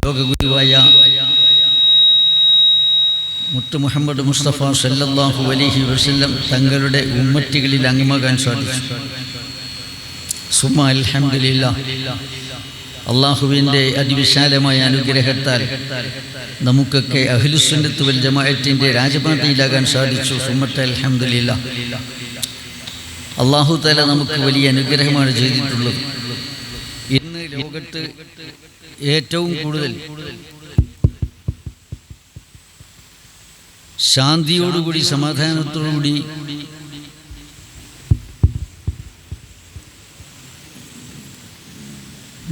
ലോകഗുരുവായ മുത്ത് മുഹമ്മദ് മുസ്തഫ സല്ലല്ലാഹു അലൈഹി വസല്ലം തങ്ങളുടെ ഉമ്മത്തികളിൽ അംഗമാകാൻ സാധിച്ചു. സുമ്മ അൽഹംദുലില്ലാഹ്. അള്ളാഹുവിൻ്റെ അതിവിശാലമായ അനുഗ്രഹത്താൽ നമുക്കൊക്കെ അഹ്ലുസുന്നത്ത് വൽ ജമാഅത്തിൻ്റെ രാജപാതയിലാകാൻ സാധിച്ചു. സുമ്മത്ത് അൽഹംദുലില്ലാഹ്. അള്ളാഹു തആല നമുക്ക് വലിയ അനുഗ്രഹമാണ് ചെയ്തിട്ടുള്ളത്. ഇന്ന് ലോകത്ത് ഏറ്റവും കൂടുതൽ ശാന്തിയോടുകൂടി സമാധാനത്തോടുകൂടി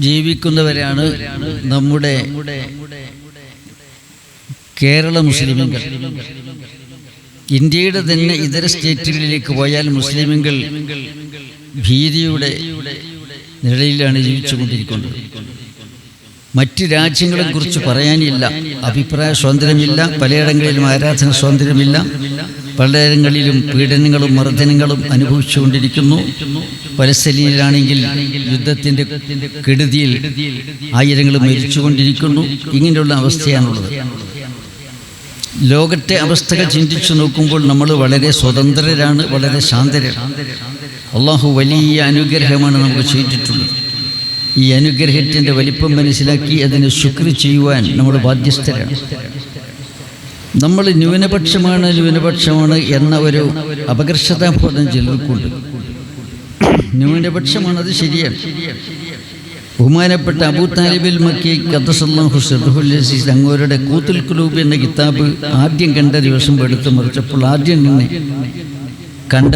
ജീവിക്കുന്നവരാണ് നമ്മുടെ കേരള മുസ്ലിമുകൾ. ഇന്ത്യയുടെ തന്നെ ഇതര സ്റ്റേറ്റുകളിലേക്ക് പോയാൽ മുസ്ലിമുകൾ ഭീതിയുടെ നിഴലിലാണ് ജീവിച്ചുകൊണ്ടിരിക്കുന്നത്. മറ്റ് രാജ്യങ്ങളെക്കുറിച്ച് പറയാനില്ല. അഭിപ്രായ സ്വാതന്ത്ര്യമില്ല, പലയിടങ്ങളിലും ആരാധന സ്വാതന്ത്ര്യമില്ല, പലയിടങ്ങളിലും പീഡനങ്ങളും മർദ്ദനങ്ങളും അനുഭവിച്ചുകൊണ്ടിരിക്കുന്നു. പലസ്തീനിലാണെങ്കിൽ യുദ്ധത്തിൻ്റെ കെടുതിയിൽ ആയിരങ്ങൾ മരിച്ചുകൊണ്ടിരിക്കുന്നു. ഇങ്ങനെയുള്ള അവസ്ഥയാണുള്ളത്. ലോകത്തെ അവസ്ഥകൾ ചിന്തിച്ചു നോക്കുമ്പോൾ നമ്മൾ വളരെ സ്വതന്ത്രരാണ്, വളരെ ശാന്തരാണ്. അള്ളാഹു വലിയ അനുഗ്രഹമാണ് നമുക്ക് ചെയ്തിട്ടുള്ളത്. ഈ അനുഗ്രഹത്തിൻ്റെ വലിപ്പം മനസ്സിലാക്കി അതിന് ശുക്ർ ചെയ്യുവാൻ നമ്മൾ ബാധ്യസ്ഥരാണ്. നമ്മൾ ന്യൂനപക്ഷമാണ് എന്ന ഒരു അപകർഷതാബോധം ചിലർക്കുണ്ട്. ന്യൂനപക്ഷമാണ്, അത് ശരിയാണ്. ബഹുമാനപ്പെട്ട അബൂ താലിബിൽ മക്കി ഖദ്ദസല്ലാഹു സിർറുൽ അസീസ് അങ്ങോരുടെ ഖൂത്തുൽ ഖുലൂബ് എന്ന കിതാബ് ആദ്യം കണ്ട ദിവസം എടുത്ത് മറിച്ചപ്പോൾ ആദ്യം തന്നെ കണ്ട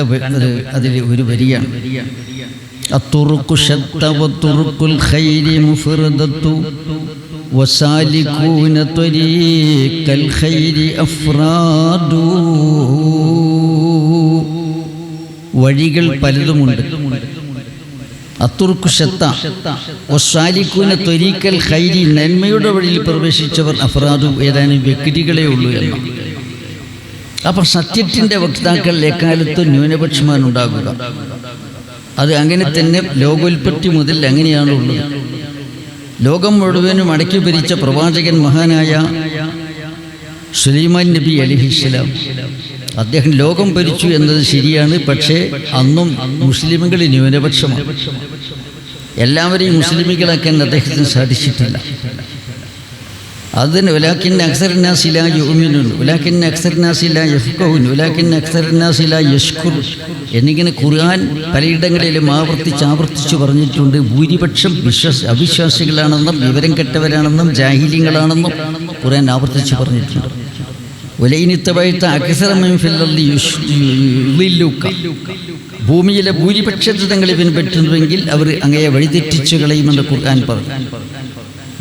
അതിൽ ഒരു വരിയാണ്: അത്തുറുഖു ശത്ത വത്തുറുഖുൽ ഖൈരി മുഫ്റദത്തു വസാലികൂന ത്വരീഖൽ ഖൈരി അഫ്റാദു. വഴികൾ പലതുമുണ്ട്. അത്തുറുഖു ശത്ത വസാലികൂന ത്വരീഖൽ ഖൈരി, നന്മയുടെ വഴിയിൽ പ്രവേശിച്ചവർ അഫ്റാദു, ഏതാനും വ്യക്തികളെ ഉള്ളൂ എന്ന്. അപ്പം സത്യത്തിൻ്റെ വക്താക്കൾ എക്കാലത്തും ന്യൂനപക്ഷമാണ് ഉണ്ടാകുക. അത് അങ്ങനെ തന്നെ ലോകോൽപ്പത്തി മുതൽ അങ്ങനെയാണുള്ളത്. ലോകം മുഴുവനും അടക്കി ഭരിച്ച പ്രവാചകൻ മഹാനായ സുലൈമാൻ നബി അലൈഹിസ്സലാം, അദ്ദേഹം ലോകം ഭരിച്ചു എന്നത് ശരിയാണ്. പക്ഷേ അന്നും മുസ്ലിമുകൾ ന്യൂനപക്ഷമാണ്. എല്ലാവരെയും മുസ്ലിമുകളാക്കാൻ അദ്ദേഹത്തിന് സാധിച്ചിട്ടില്ല. അതിന് ഉലാക്കിന്ന അക്സർനാസി ലാ യുഅ്മിനൂൻ, ഉലാക്കിന്ന അക്സർനാസി ലാ യഫ്ഖഹൂൻ, ഉലാക്കിന്ന അക്സർനാസി ലാ യശ്കുർ എന്നിങ്ങനെ ഖുർആൻ പലയിടങ്ങളിലും ആവർത്തിച്ച് പറഞ്ഞിട്ടുണ്ട്. ഭൂരിപക്ഷം അവിശ്വാസികളാണെന്നും വിവരം കെട്ടവരാണെന്നും ജാഹിലിങ്ങളാണെന്നും ഖുർആൻ ആവർത്തിച്ച് പറഞ്ഞിട്ടുണ്ട്. വലൈനിത്തബഅത അക്സറ മിൻ ഫിൽ അർളി യുളില്ലുക, ഭൂമിയിലെ ഭൂരിപക്ഷത്തെ തങ്ങളെ പിൻപറ്റുന്നുവെങ്കിൽ അവർ അങ്ങയെ വഴിതെറ്റിച്ചു കളയുമെന്ന് ഖുർആൻ പറഞ്ഞു.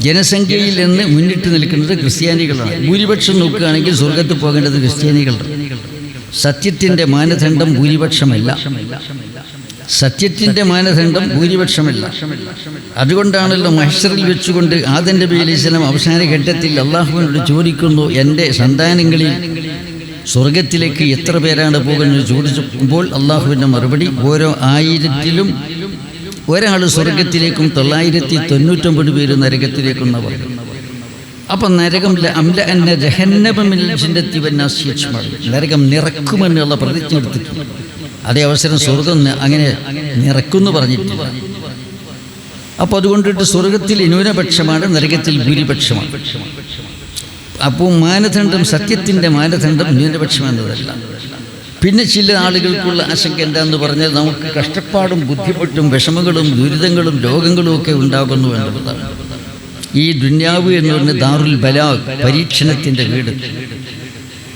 ജനസംഖ്യയിൽ നിന്ന് മുന്നിട്ട് നിൽക്കുന്നത് ക്രിസ്ത്യാനികളാണ്. ഭൂരിപക്ഷം നോക്കുകയാണെങ്കിൽ സ്വർഗത്ത് പോകേണ്ടത് ക്രിസ്ത്യാനികളാണ്. സത്യത്തിൻ്റെ മാനദണ്ഡം ഭൂരിപക്ഷമല്ല. സത്യത്തിൻ്റെ മാനദണ്ഡം ഭൂരിപക്ഷമല്ല. അതുകൊണ്ടാണല്ലോ മഹ്ശറിൽ വെച്ചുകൊണ്ട് ആദം നബി അലൈഹിസ്സലാം അവസാന ഘട്ടത്തിൽ അള്ളാഹുവിനോട് ചോദിക്കുന്നു, എൻ്റെ സന്താനങ്ങളിൽ സ്വർഗത്തിലേക്ക് എത്ര പേരാണ് പോകുന്നത് ചോദിച്ചപ്പോൾ അള്ളാഹുവിൻ്റെ മറുപടി, ഓരോ 1000-ലും ഒരാൾ സ്വർഗത്തിലേക്കും 999 പേര് നരകത്തിലേക്കും എന്ന് പറഞ്ഞു. അപ്പം നരകം നരകം നിറക്കുമെന്നുള്ള പ്രതിജ്ഞ എടുത്തിട്ടുണ്ട്. അതേ അവസരം സ്വർഗം അങ്ങനെ നിറക്കുമെന്ന് പറഞ്ഞിട്ടില്ല. അപ്പോൾ അതുകൊണ്ടിട്ട് സ്വർഗത്തിൽ ന്യൂനപക്ഷമാണ്, നരകത്തിൽ ഭൂരിപക്ഷമാണ്. അപ്പോൾ മാനദണ്ഡം, സത്യത്തിൻ്റെ മാനദണ്ഡം ന്യൂനപക്ഷം എന്നതല്ല. പിന്നെ ചില ആളുകൾക്കുള്ള ആശങ്ക എന്താണെന്ന് പറഞ്ഞാൽ, നമുക്ക് കഷ്ടപ്പാടും ബുദ്ധിമുട്ടും വിഷമങ്ങളും ദുരിതങ്ങളും രോഗങ്ങളും ഒക്കെ ഉണ്ടാകുന്നു എന്നുള്ളതാണ്. ഈ ദുന്യാവ് എന്ന് പറഞ്ഞ ദാറുൽ ബലാഗ്, പരീക്ഷണത്തിൻ്റെ വീട്.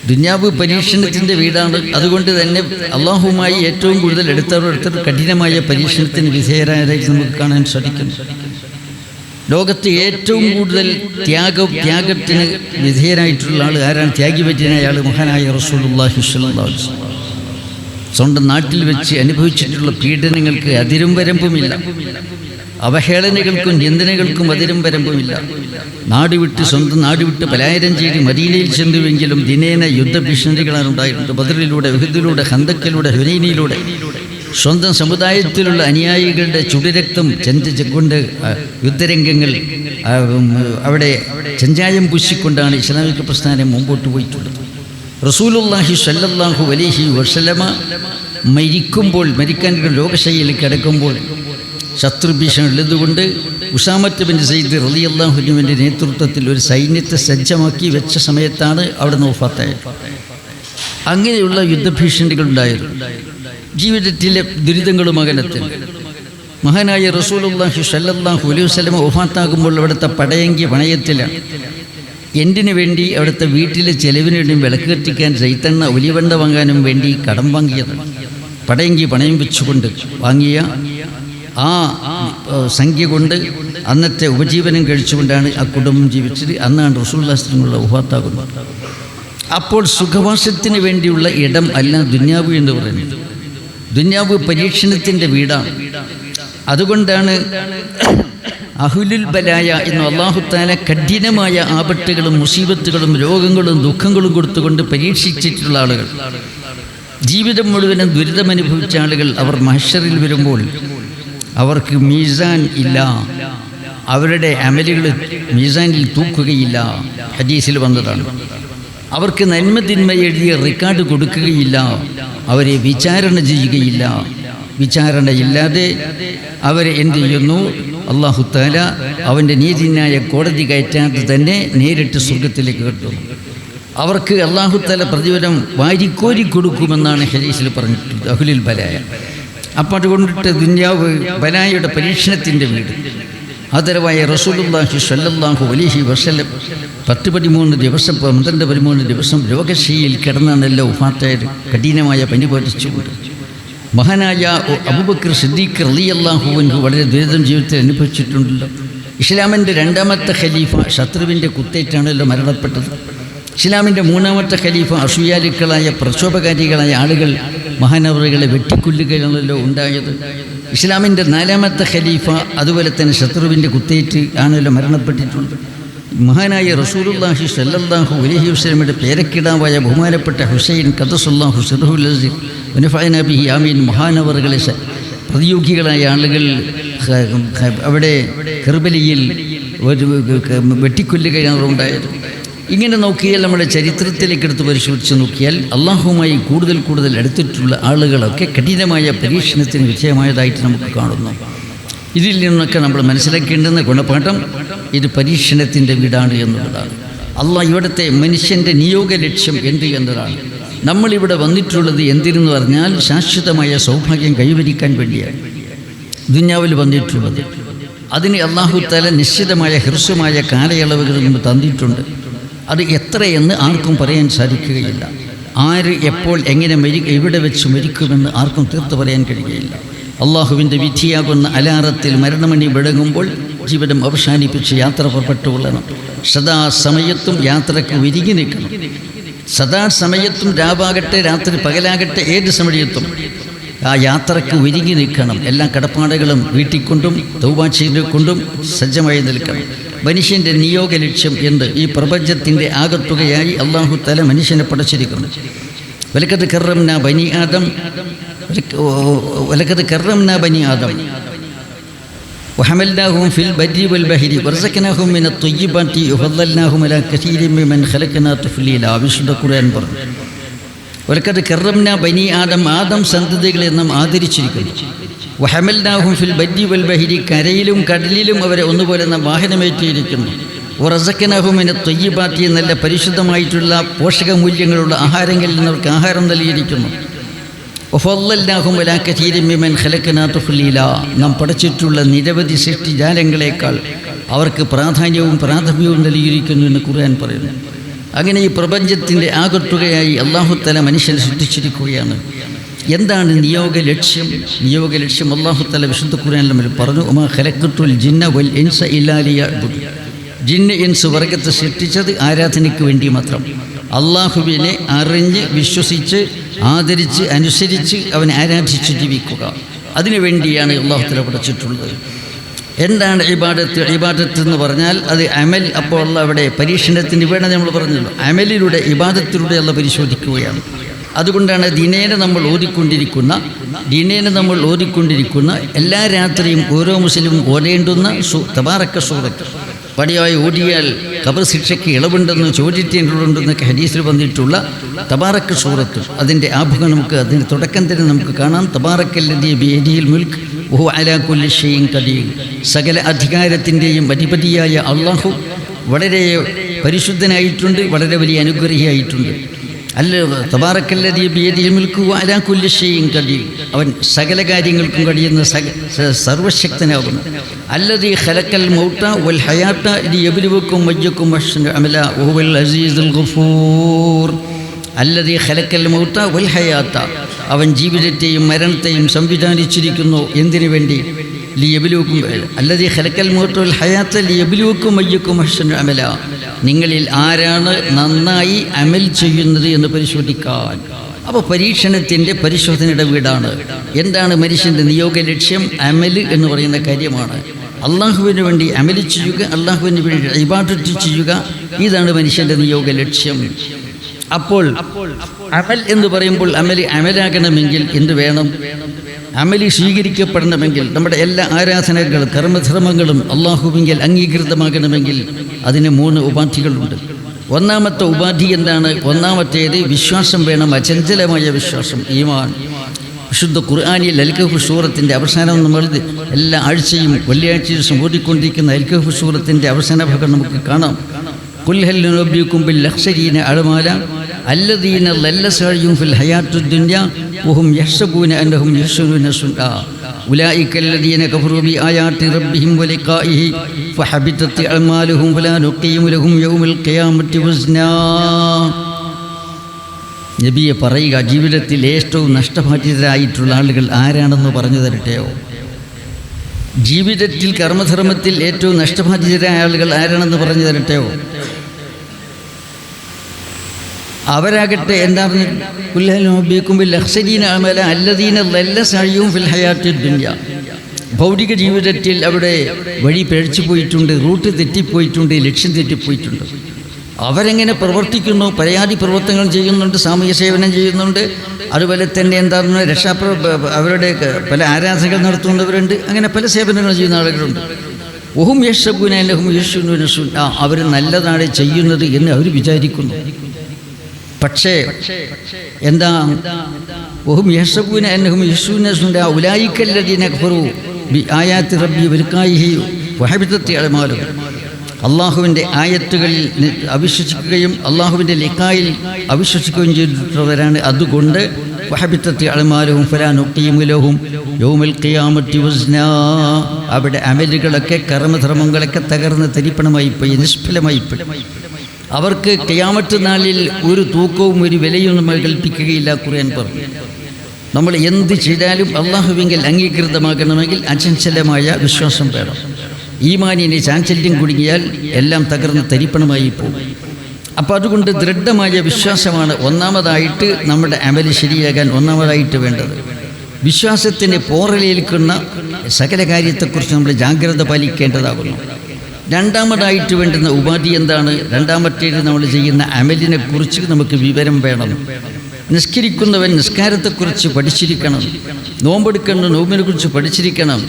ദുന്യാവ് പരീക്ഷണത്തിൻ്റെ വീടാണ്. അതുകൊണ്ട് തന്നെ അള്ളാഹുമായി ഏറ്റവും കൂടുതൽ എടുത്തവർ കഠിനമായ പരീക്ഷണത്തിന് വിധേയരായതായിട്ട് നമുക്ക് കാണാൻ സാധിക്കുന്നു. ലോകത്ത് ഏറ്റവും കൂടുതൽ ത്യാഗത്തിന് വിധേയരായിട്ടുള്ള ആൾ ആരാണ്? ത്യാഗിപറ്റിനായ ആൾ മഹാനായ റസൂലുള്ളാഹി സ്വല്ലല്ലാഹു അലൈഹി വസല്ലം. സ്വന്തം നാട്ടിൽ വെച്ച് അനുഭവിച്ചിട്ടുള്ള പീഡനങ്ങൾക്ക് അതിരും വരമ്പുമില്ല. അവഹേളനകൾക്കും നിന്ദനകൾക്കും അതിരും വരമ്പുമില്ല. സ്വന്തം നാട് വിട്ട് പലായനം ചെയ്ത് മദീനയിൽ ചെന്നുവെങ്കിലും ദിനേന യുദ്ധഭീഷണികളാണ് ഉണ്ടായിട്ടുണ്ട്. ബദറിലൂടെ, ഉഹദിലൂടെ, ഖന്തക്കിലൂടെ, ഹുനൈനിലൂടെ സ്വന്തം സമുദായത്തിലുള്ള അനുയായികളുടെ ചുടുരക്തം കൊണ്ട് യുദ്ധരംഗങ്ങൾ അവിടെ ചെഞ്ചായം പൂശിക്കൊണ്ടാണ് ഇസ്ലാമിക പ്രസ്ഥാനം മുമ്പോട്ട് പോയിട്ടുള്ളത്. റസൂലുള്ളാഹി സ്വല്ലല്ലാഹു അലൈഹി വസല്ലമ മരിക്കാൻ രോഗശൈലിയിൽ കിടക്കുമ്പോൾ ശത്രുഭീഷണി ഉള്ളതുകൊണ്ട് ഉസാമത്ത് ബിൻ സയ്യിദ് റളിയല്ലാഹു അൻഹുവിൻ്റെ നേതൃത്വത്തിൽ ഒരു സൈന്യത്തെ സജ്ജമാക്കി വെച്ച സമയത്താണ് അവിടെ നിന്ന് വഫാത്തായത്. അങ്ങനെയുള്ള യുദ്ധഭീഷണികളുണ്ടായിരുന്നു. ജീവിതത്തിലെ ദുരിതങ്ങളും അകലത്തിൽ മഹാനായ റസൂലുള്ളാഹി സ്വല്ലല്ലാഹു അലൈഹി വസല്ലമ വഫാത്താകുമ്പോൾ അവിടുത്തെ പടയങ്കി പണയത്തിലാണ്. എന്തിനു വേണ്ടി അവിടുത്തെ വീട്ടിലെ ചെലവിന് വേണ്ടി വിളക്ക് കത്തിക്കാൻ ചൈത്തെണ്ണ ഒലിവെണ്ണ വാങ്ങാനും വേണ്ടി കടം വാങ്ങിയത്. പടയങ്കി പണയം വെച്ചുകൊണ്ട് വാങ്ങിയ ആ സംഖ്യ കൊണ്ട് അന്നത്തെ ഉപജീവനം കഴിച്ചുകൊണ്ടാണ് ആ കുടുംബം ജീവിച്ചത്. അന്നാണ് റസൂലുള്ളാഹി സ്വല്ലല്ലാഹു അലൈഹി വസല്ലം വഫാത്താകുന്നത്. അപ്പോൾ സുഖവാസത്തിന് വേണ്ടിയുള്ള ഇടം അല്ല ദുന്യാവ് എന്ന് പറയുന്നത്. ദുന്യാവ് പരീക്ഷണത്തിൻ്റെ വീടാണ്. അതുകൊണ്ടാണ് അഹ്ലുൽ ബലായ എന്ന് അല്ലാഹു തആല കഠിനമായ ആപത്തുകളും മുസീബത്തുകളും രോഗങ്ങളും ദുഃഖങ്ങളും കൊടുത്തുകൊണ്ട് പരീക്ഷിച്ചിട്ടുള്ള ആളുകൾ, ജീവിതം മുഴുവനും ദുരിതമനുഭവിച്ച ആളുകൾ, അവർ മഹ്ശറിൽ വരുമ്പോൾ അവർക്ക് മീസാൻ ഇല്ല, അവരുടെ അമലുകൾ മീസാനിൽ തൂക്കുകയില്ല. ഹദീസിൽ വന്നതാണ്. അവർക്ക് നന്മ തിന്മ എഴുതിയ റെക്കോർഡ് കൊടുക്കുകയില്ല, അവരെ വിചാരണ ചെയ്യുകയില്ല. വിചാരണയില്ലാതെ അവരെ എന്ത് ചെയ്യുന്നു? അല്ലാഹു തആല അവൻ്റെ നീതിന്യായ കോടതി കയറ്റാതെ തന്നെ നേരിട്ട് സ്വർഗത്തിലേക്ക് കെട്ടുന്നു. അവർക്ക് അല്ലാഹു തആല പ്രതിഫലം വാരിക്കോരി കൊടുക്കുമെന്നാണ് ഹദീസിൽ പറഞ്ഞിട്ടുള്ളത്, അഹ്ലുൽ ബലായ. അപ്പം അതുകൊണ്ടിട്ട് ദുന്യാവ് ബലായയുടെ പരീക്ഷണത്തിൻ്റെ വീട്. ആദരവായ റസൂലുള്ളാഹി സ്വല്ലല്ലാഹു അലൈഹി വസല്ലം 13 ദിവസം 13 ദിവസം രോഗശയ്യയിൽ കിടന്നാണല്ലോ വഫാത്തായത്. കഠിനമായ പനി ബാധിച്ചുകൊണ്ട് മഹാനായ അബൂബക്കർ സിദ്ദീഖ് റളിയല്ലാഹു അൻഹു വളരെ ദുരിതം ജീവിതത്തിൽ അനുഭവിച്ചിട്ടുണ്ടല്ലോ. ഇസ്ലാമിൻ്റെ 2ാമത്തെ ഖലീഫ ശത്രുവിൻ്റെ കുത്തേറ്റാണല്ലോ മരണപ്പെട്ടത്. ഇസ്ലാമിൻ്റെ 3ാമത്തെ ഖലീഫ അസൂയാലുക്കളായ പ്രക്ഷോഭകാരികളായ ആളുകൾ മഹാനവറുകളെ വെട്ടിക്കൊല്ലുകയാണല്ലോ ഉണ്ടായത്. ഇസ്ലാമിൻ്റെ 4ാമത്തെ ഖലീഫ അതുപോലെ തന്നെ ശത്രുവിൻ്റെ കുത്തേറ്റ് ആണല്ലോ മരണപ്പെട്ടിട്ടുള്ളത്. മഹാനായ റസൂലുള്ളാഹി സ്വല്ലല്ലാഹു അലൈഹി വസല്ലമയുടെ പേരക്കിടാവായ ബഹുമാനപ്പെട്ട ഹുസൈൻ ഖദ്ദസല്ലാഹു സിർഹുൽ അസീസ് വനഫഅനാ ബിഹി ആമീൻ മഹാനവറുകളെ പ്രതിയോഗികളായ ആളുകൾ അവിടെ കർബലയിൽ വെട്ടിക്കൊല്ലുകയാണ് ഉണ്ടായത്. ഇങ്ങനെ നോക്കിയാൽ നമ്മുടെ ചരിത്രത്തിലേക്ക് എടുത്ത് പരിശോധിച്ച് നോക്കിയാൽ അള്ളാഹുമായി കൂടുതൽ അടുത്തിട്ടുള്ള ആളുകളൊക്കെ കഠിനമായ പരീക്ഷണത്തിന് വിധേയമായതായിട്ട് നമുക്ക് കാണുന്നു. ഇതിൽ നിന്നൊക്കെ നമ്മൾ മനസ്സിലാക്കേണ്ടുന്ന ഗുണപാഠം ഇത് പരീക്ഷണത്തിൻ്റെ വീടാണ് എന്നുള്ളതാണ്. അള്ളാഹ് ഇവിടുത്തെ മനുഷ്യൻ്റെ നിയോഗ ലക്ഷ്യം എന്ത് എന്നതാണ്. നമ്മളിവിടെ വന്നിട്ടുള്ളത് എന്തിനെന്ന് പറഞ്ഞാൽ ശാശ്വതമായ സൗഭാഗ്യം കൈവരിക്കാൻ വേണ്ടിയാണ് ദുന്യാവിൽ വന്നിട്ടുള്ളത്. അതിന് അല്ലാഹു തആല നിശ്ചിതമായ ഹ്രസ്വമായ കാലയളവുകൾ നമുക്ക് തന്നിട്ടുണ്ട്. അത് എത്രയെന്ന് ആർക്കും പറയാൻ സാധിക്കുകയില്ല. ആര് എപ്പോൾ എങ്ങനെ എവിടെ വെച്ച് മരിക്കുമെന്ന് ആർക്കും തീർത്ത് പറയാൻ കഴിയുകയില്ല. അള്ളാഹുവിൻ്റെ വിധിയാകുന്ന അലാറത്തിൽ മരണമണി വിളങ്ങുമ്പോൾ ജീവിതം അവസാനിപ്പിച്ച് യാത്ര പുറപ്പെട്ടുകൊള്ളണം. സദാസമയത്തും യാത്രയ്ക്ക് ഒരുങ്ങി നിൽക്കണം. സദാസമയത്തും രാവാകട്ടെ രാത്രി പകലാകട്ടെ ഏത് സമയത്തും ആ യാത്രയ്ക്ക് ഒരുങ്ങി നിൽക്കണം. എല്ലാ കടപ്പാടുകളും വീട്ടിക്കൊണ്ടും തൗബ ചെയ്തുകൊണ്ടും സജ്ജമായി നിൽക്കണം. മനുഷ്യൻ്റെ നിയോഗ ലക്ഷ്യം എന്ത്? ഈ പ്രപഞ്ചത്തിൻ്റെ ആകത്തുകയായി അല്ലാഹു തആല മനുഷ്യനെ പടച്ചിരിക്കുന്നു. വലഖദ് കറംനാ ബനി ആദം വഹമൽനാഹും ഫിൽ ബർരി വൽ ബഹരി വറസഖനാഹും മിനത് ത്വയ്യിബാതി വഫദ്ദൽനാഹും അലാ കസീരിൻ മിമ്മൻ ഖലഖനാ തഫ്ലീല. വിശുദ്ധ ഖുർആൻ പറഞ്ഞു, വലഖദ് കറംനാ ബനി ആദം, ആദം സന്തതികളെ നാം ആദരിച്ചിരിക്കുന്നു. വഹമൽനാഹും ഫിൽ ബർരി വൽ ബഹരി, കരയിലും കടലിലും അവരെ ഒന്നുപോലെ നാം വാഹനമേറ്റിയിരിക്കുന്നു. വറസഖനാഹും മിനത് ത്വയ്യിബാതി, നല്ല പരിശുദ്ധമായിട്ടുള്ള പോഷകമൂല്യങ്ങളുള്ള ആഹാരങ്ങളിൽ നിന്ന് അവർക്ക് ആഹാരം നൽകിയിരിക്കുന്നു. വഫദ്ദൽനാഹും അലാ കസീരിൻ മിമ്മൻ ഖലഖനാ തഫ്ലീല, നാം പഠിച്ചിട്ടുള്ള നിരവധി സൃഷ്ടിജാലങ്ങളെക്കാൾ അവർക്ക് പ്രാധാന്യവും നൽകിയിരിക്കുന്നു എന്ന് ഖുർആൻ പറയുന്നു. അങ്ങനെ ഈ പ്രപഞ്ചത്തിൻ്റെ ആകത്തുകയായി അല്ലാഹു തആല മനുഷ്യനെ സൃഷ്ടിച്ചിരിക്കുകയാണ്. എന്താണ് നിയോഗ ലക്ഷ്യം? നിയോഗ ലക്ഷ്യം അല്ലാഹു തആല വിശുദ്ധ ഖുർആനിൽ നമ്മൾ പറഞ്ഞു, വമാ ഖലഖതുൽ ജിന്ന വൽ ഇൻസ ഇല്ലാ ലിയഅ്ബുദൂൻ. ജിന്ന് ഇൻസ് വർഗത്തെ സൃഷ്ടിച്ചത് ആരാധനയ്ക്ക് വേണ്ടി മാത്രം. അള്ളാഹുവിനെ അറിഞ്ഞ് വിശ്വസിച്ച് ആദരിച്ച് അനുസരിച്ച് അവനെ ആരാധിച്ച് ജീവിക്കുക, അതിനു വേണ്ടിയാണ് അല്ലാഹു തആല പഠിച്ചിട്ടുള്ളത്. എന്താണ് ഇബാദത്ത്? ഇബാദത്ത് എന്ന് പറഞ്ഞാൽ അത് അമൽ. അപ്പോൾ അവിടെ പരീക്ഷണത്തിന് വേണം നമ്മൾ പറഞ്ഞല്ലോ, അമലിലൂടെ ഇബാദത്തിലൂടെ അല്ലാഹു പരിശോധിക്കുകയാണ്. അതുകൊണ്ടാണ് ദിനേന നമ്മൾ ഓതിക്കൊണ്ടിരിക്കുന്ന എല്ലാ രാത്രിയും ഓരോ മുസ്ലിമും ഓതേണ്ടുന്ന തബാറക്ക സൂറത്ത് പടിയായി ഓടിയാൽ ഖബർ ശിക്ഷയ്ക്ക് ഇളവുണ്ടെന്ന് ചോദിച്ചിട്ടുണ്ടെന്നൊക്കെ ഹദീസിൽ വന്നിട്ടുള്ള തബാറക്ക സൂറത്ത്, അതിൻ്റെ ആമുഖം നമുക്ക് അതിൻ്റെ തുടക്കം തന്നെ നമുക്ക് കാണാം. തബാറക്കല്ലദീ ബിയദിഹിൽ മുൽക്ക് വഹുവ അലാ കുല്ലി ഷൈഇൻ ഖദീർ. സകല അധികാരത്തിൻ്റെയും അധിപതിയായ അള്ളാഹു വളരെ പരിശുദ്ധനായിട്ടുണ്ട്, വളരെ വലിയ അനുഗ്രഹിയായിട്ടുണ്ട്. തബാറക്കല്ലദീ ബിയദിഹിൽ മുൽക്ക് വഹുവ അലാ കുല്ലി ഷൈഇൻ ഖദീർ. അവൻ സകല കാര്യങ്ങൾക്കും കഴിയുന്ന സർവശക്തനാകുന്നു. അല്ലദീ ഖലഖൽ മൗത വൽ ഹയാത ലിയബ്ലുവക്കും അയ്യക്കും അഹ്സനു അമല വഹുവൽ അസീസുൽ ഗഫൂർ. അല്ലദീ ഖലഖൽ മൗത വൽ ഹയാത, അവൻ ജീവിതത്തെയും മരണത്തെയും സംവിധാനിച്ചിരിക്കുന്നു. എന്തിനു വേണ്ടി? ലിയബ്ലുവക്കും. അല്ലദീ ഖലഖൽ മൗത വൽ ഹയാത ലിയബ്ലുവക്കും അയ്യക്കും അഹ്സനു അമല, നിങ്ങളിൽ ആരാണ് നന്നായി അമൽ ചെയ്യുന്നത് എന്ന് പരിശോധിക്കാൻ. അപ്പോൾ പരീക്ഷണത്തിൻ്റെ പരിശോധനയുടെ വീടാണ്. എന്താണ് മനുഷ്യൻ്റെ നിയോഗ ലക്ഷ്യം? അമൽ എന്ന് പറയുന്ന കാര്യമാണ്. അള്ളാഹുവിന് വേണ്ടി അമൽ ചെയ്യുക, അള്ളാഹുവിന് വേണ്ടി ഇബാദത്ത് ചെയ്യുക, ഇതാണ് മനുഷ്യൻ്റെ നിയോഗ ലക്ഷ്യം. അപ്പോൾ അമൽ എന്ന് പറയുമ്പോൾ അമലാകണമെങ്കിൽ എന്ത് വേണം? അമലി സ്വീകരിക്കപ്പെടണമെങ്കിൽ നമ്മുടെ എല്ലാ ആരാധനകളും കർമ്മധർമ്മങ്ങളും അള്ളാഹുവിങ്കിൽ അംഗീകൃതമാകണമെങ്കിൽ അതിന് 3 ഉപാധികളുണ്ട്. ഒന്നാമത്തെ ഉപാധി എന്താണ്? ഒന്നാമത്തേത് വിശ്വാസം വേണം, അചഞ്ചലമായ വിശ്വാസം, ഈമാൻ. വിശുദ്ധ ഖുർആനിൽ അൽ കഹ്ഫ് സൂറത്തിൻ്റെ അവസാനം നമ്മൾ എല്ലാ ആഴ്ചയും വെള്ളിയാഴ്ച ദിവസം ഓതിക്കൊണ്ടിരിക്കുന്ന അൽ കഹ്ഫ് സൂറത്തിൻ്റെ അവസാന ഭാഗം നമുക്ക് കാണാം. ഖുൽ ഹൽ നുനബ്ബിഉകും ബിൽ അഖ്സരീന അഅ്മാല അല്ലദീന ളല്ല സഅയുഹും ഫിൽ ഹയാത്തുദ് ദുനിയ വഹും യഹ്സബൂന അന്നഹും യുഹ്സിനൂന സുൻആ ഉലൈക അല്ലദീന കഫറൂ ബിആയാതി റബ്ബിഹിം വലിഖാഇഹി ഫഹബിതത് അഅ്മാലുഹും ഫലാ നുഖീമു ലഹും യൗമൽ ഖിയാമത്തി വസ്നാ. നബിയെ പറയുക, ജീവിതത്തിൽ ഏറ്റവും നഷ്ടബാധിതരായിട്ടുള്ള ആളുകൾ ആരാണെന്ന് പറഞ്ഞു തരട്ടെയോ? ജീവിതത്തിൽ കർമ്മധർമ്മത്തിൽ ഏറ്റവും നഷ്ടബാധിതരായ ആളുകൾ ആരാണെന്ന് പറഞ്ഞു തരട്ടെയോ? അവരാകട്ടെ എന്താ പറഞ്ഞു? ഭൗതിക ജീവിതത്തിൽ അവിടെ വഴി പിഴച്ചു പോയിട്ടുണ്ട്, റൂട്ട് തെറ്റിപ്പോയിട്ടുണ്ട്, ലക്ഷ്യം തെറ്റിപ്പോയിട്ടുണ്ട്. അവരെങ്ങനെ പ്രവർത്തിക്കുന്നു? പരാതി പ്രവർത്തനങ്ങൾ ചെയ്യുന്നുണ്ട്, സാമൂഹ്യ സേവനം ചെയ്യുന്നുണ്ട്, അതുപോലെ തന്നെ എന്താണ് അവരുടെ പല ആരാധനകൾ നടത്തുന്നവരുണ്ട്, അങ്ങനെ പല സേവനങ്ങൾ ചെയ്യുന്ന ആളുകളുണ്ട്. ഓഹും യഹ്സബൂന അന്നഹും യുഹ്സിനൂന സുൻആ, അവർ നല്ലതാണ് ചെയ്യുന്നത് എന്ന് അവർ വിചാരിക്കുന്നു. പക്ഷേ എന്താ? ഓഹും യഹ്സബൂന അന്നഹും യുഹ്സിനൂന സുൻആ ഉലൈക അല്ലദീന കഫറൂ ബിആയാതി റബ്ബി വലിഖാഇഹി വഹബിതത് അഅ്മാലുഹും. അള്ളാഹുവിൻ്റെ ആയത്തുകളിൽ അവിശ്വസിക്കുകയും അള്ളാഹുവിൻ്റെ ലിഖായിൽ അവിശ്വസിക്കുകയും ചെയ്തിട്ടുള്ളവരാണ്. അതുകൊണ്ട് വഹബിതത് അഅ്മാലുഹും ഫലാ നുഖീമു ലഹും യൗമൽ ഖിയാമത്തി വസ്നാ. അവിടെ അമലുകളൊക്കെ കർമ്മധർമ്മങ്ങളൊക്കെ തകർന്ന് തരിപ്പണമായിപ്പോയി, നിഷ്ഫലമായിപ്പോയി. അവർക്ക് ഖിയാമത്ത് നാളിൽ ഒരു തൂക്കവും ഒരു വിലയും നമ്മൾ കൽപ്പിക്കുകയില്ല. ഖുർആൻ പറഞ്ഞു, നമ്മൾ എന്ത് ചെയ്താലും അള്ളാഹുവിങ്കിൽ അംഗീകൃതമാകണമെങ്കിൽ അചഞ്ചലമായ വിശ്വാസം വേണം. ഈമാനിനെ ചാഞ്ചല്യം കുടുങ്ങിയാൽ എല്ലാം തകർന്ന് തരിപ്പണമായി പോകും. അപ്പോൾ അതുകൊണ്ട് ദൃഢമായ വിശ്വാസമാണ് ഒന്നാമതായിട്ട് നമ്മുടെ അമല് ശരിയാകാൻ ഒന്നാമതായിട്ട് വേണ്ടത്. വിശ്വാസത്തിന് പോറലേൽക്കുന്ന സകല കാര്യത്തെക്കുറിച്ച് നമ്മൾ ജാഗ്രത പാലിക്കേണ്ടതാകുന്നു. രണ്ടാമതായിട്ട് വേണ്ടുന്ന ഉപാധി എന്താണ്? രണ്ടാമത്തേത് നമ്മൾ ചെയ്യുന്ന അമലിനെ കുറിച്ച് നമുക്ക് വിവരം വേണം. നിസ്കരിക്കുന്നവൻ നിസ്കാരത്തെക്കുറിച്ച് പഠിച്ചിരിക്കണം, നോമ്പെടുക്കുന്ന നോമ്പിനെ കുറിച്ച് പഠിച്ചിരിക്കണം,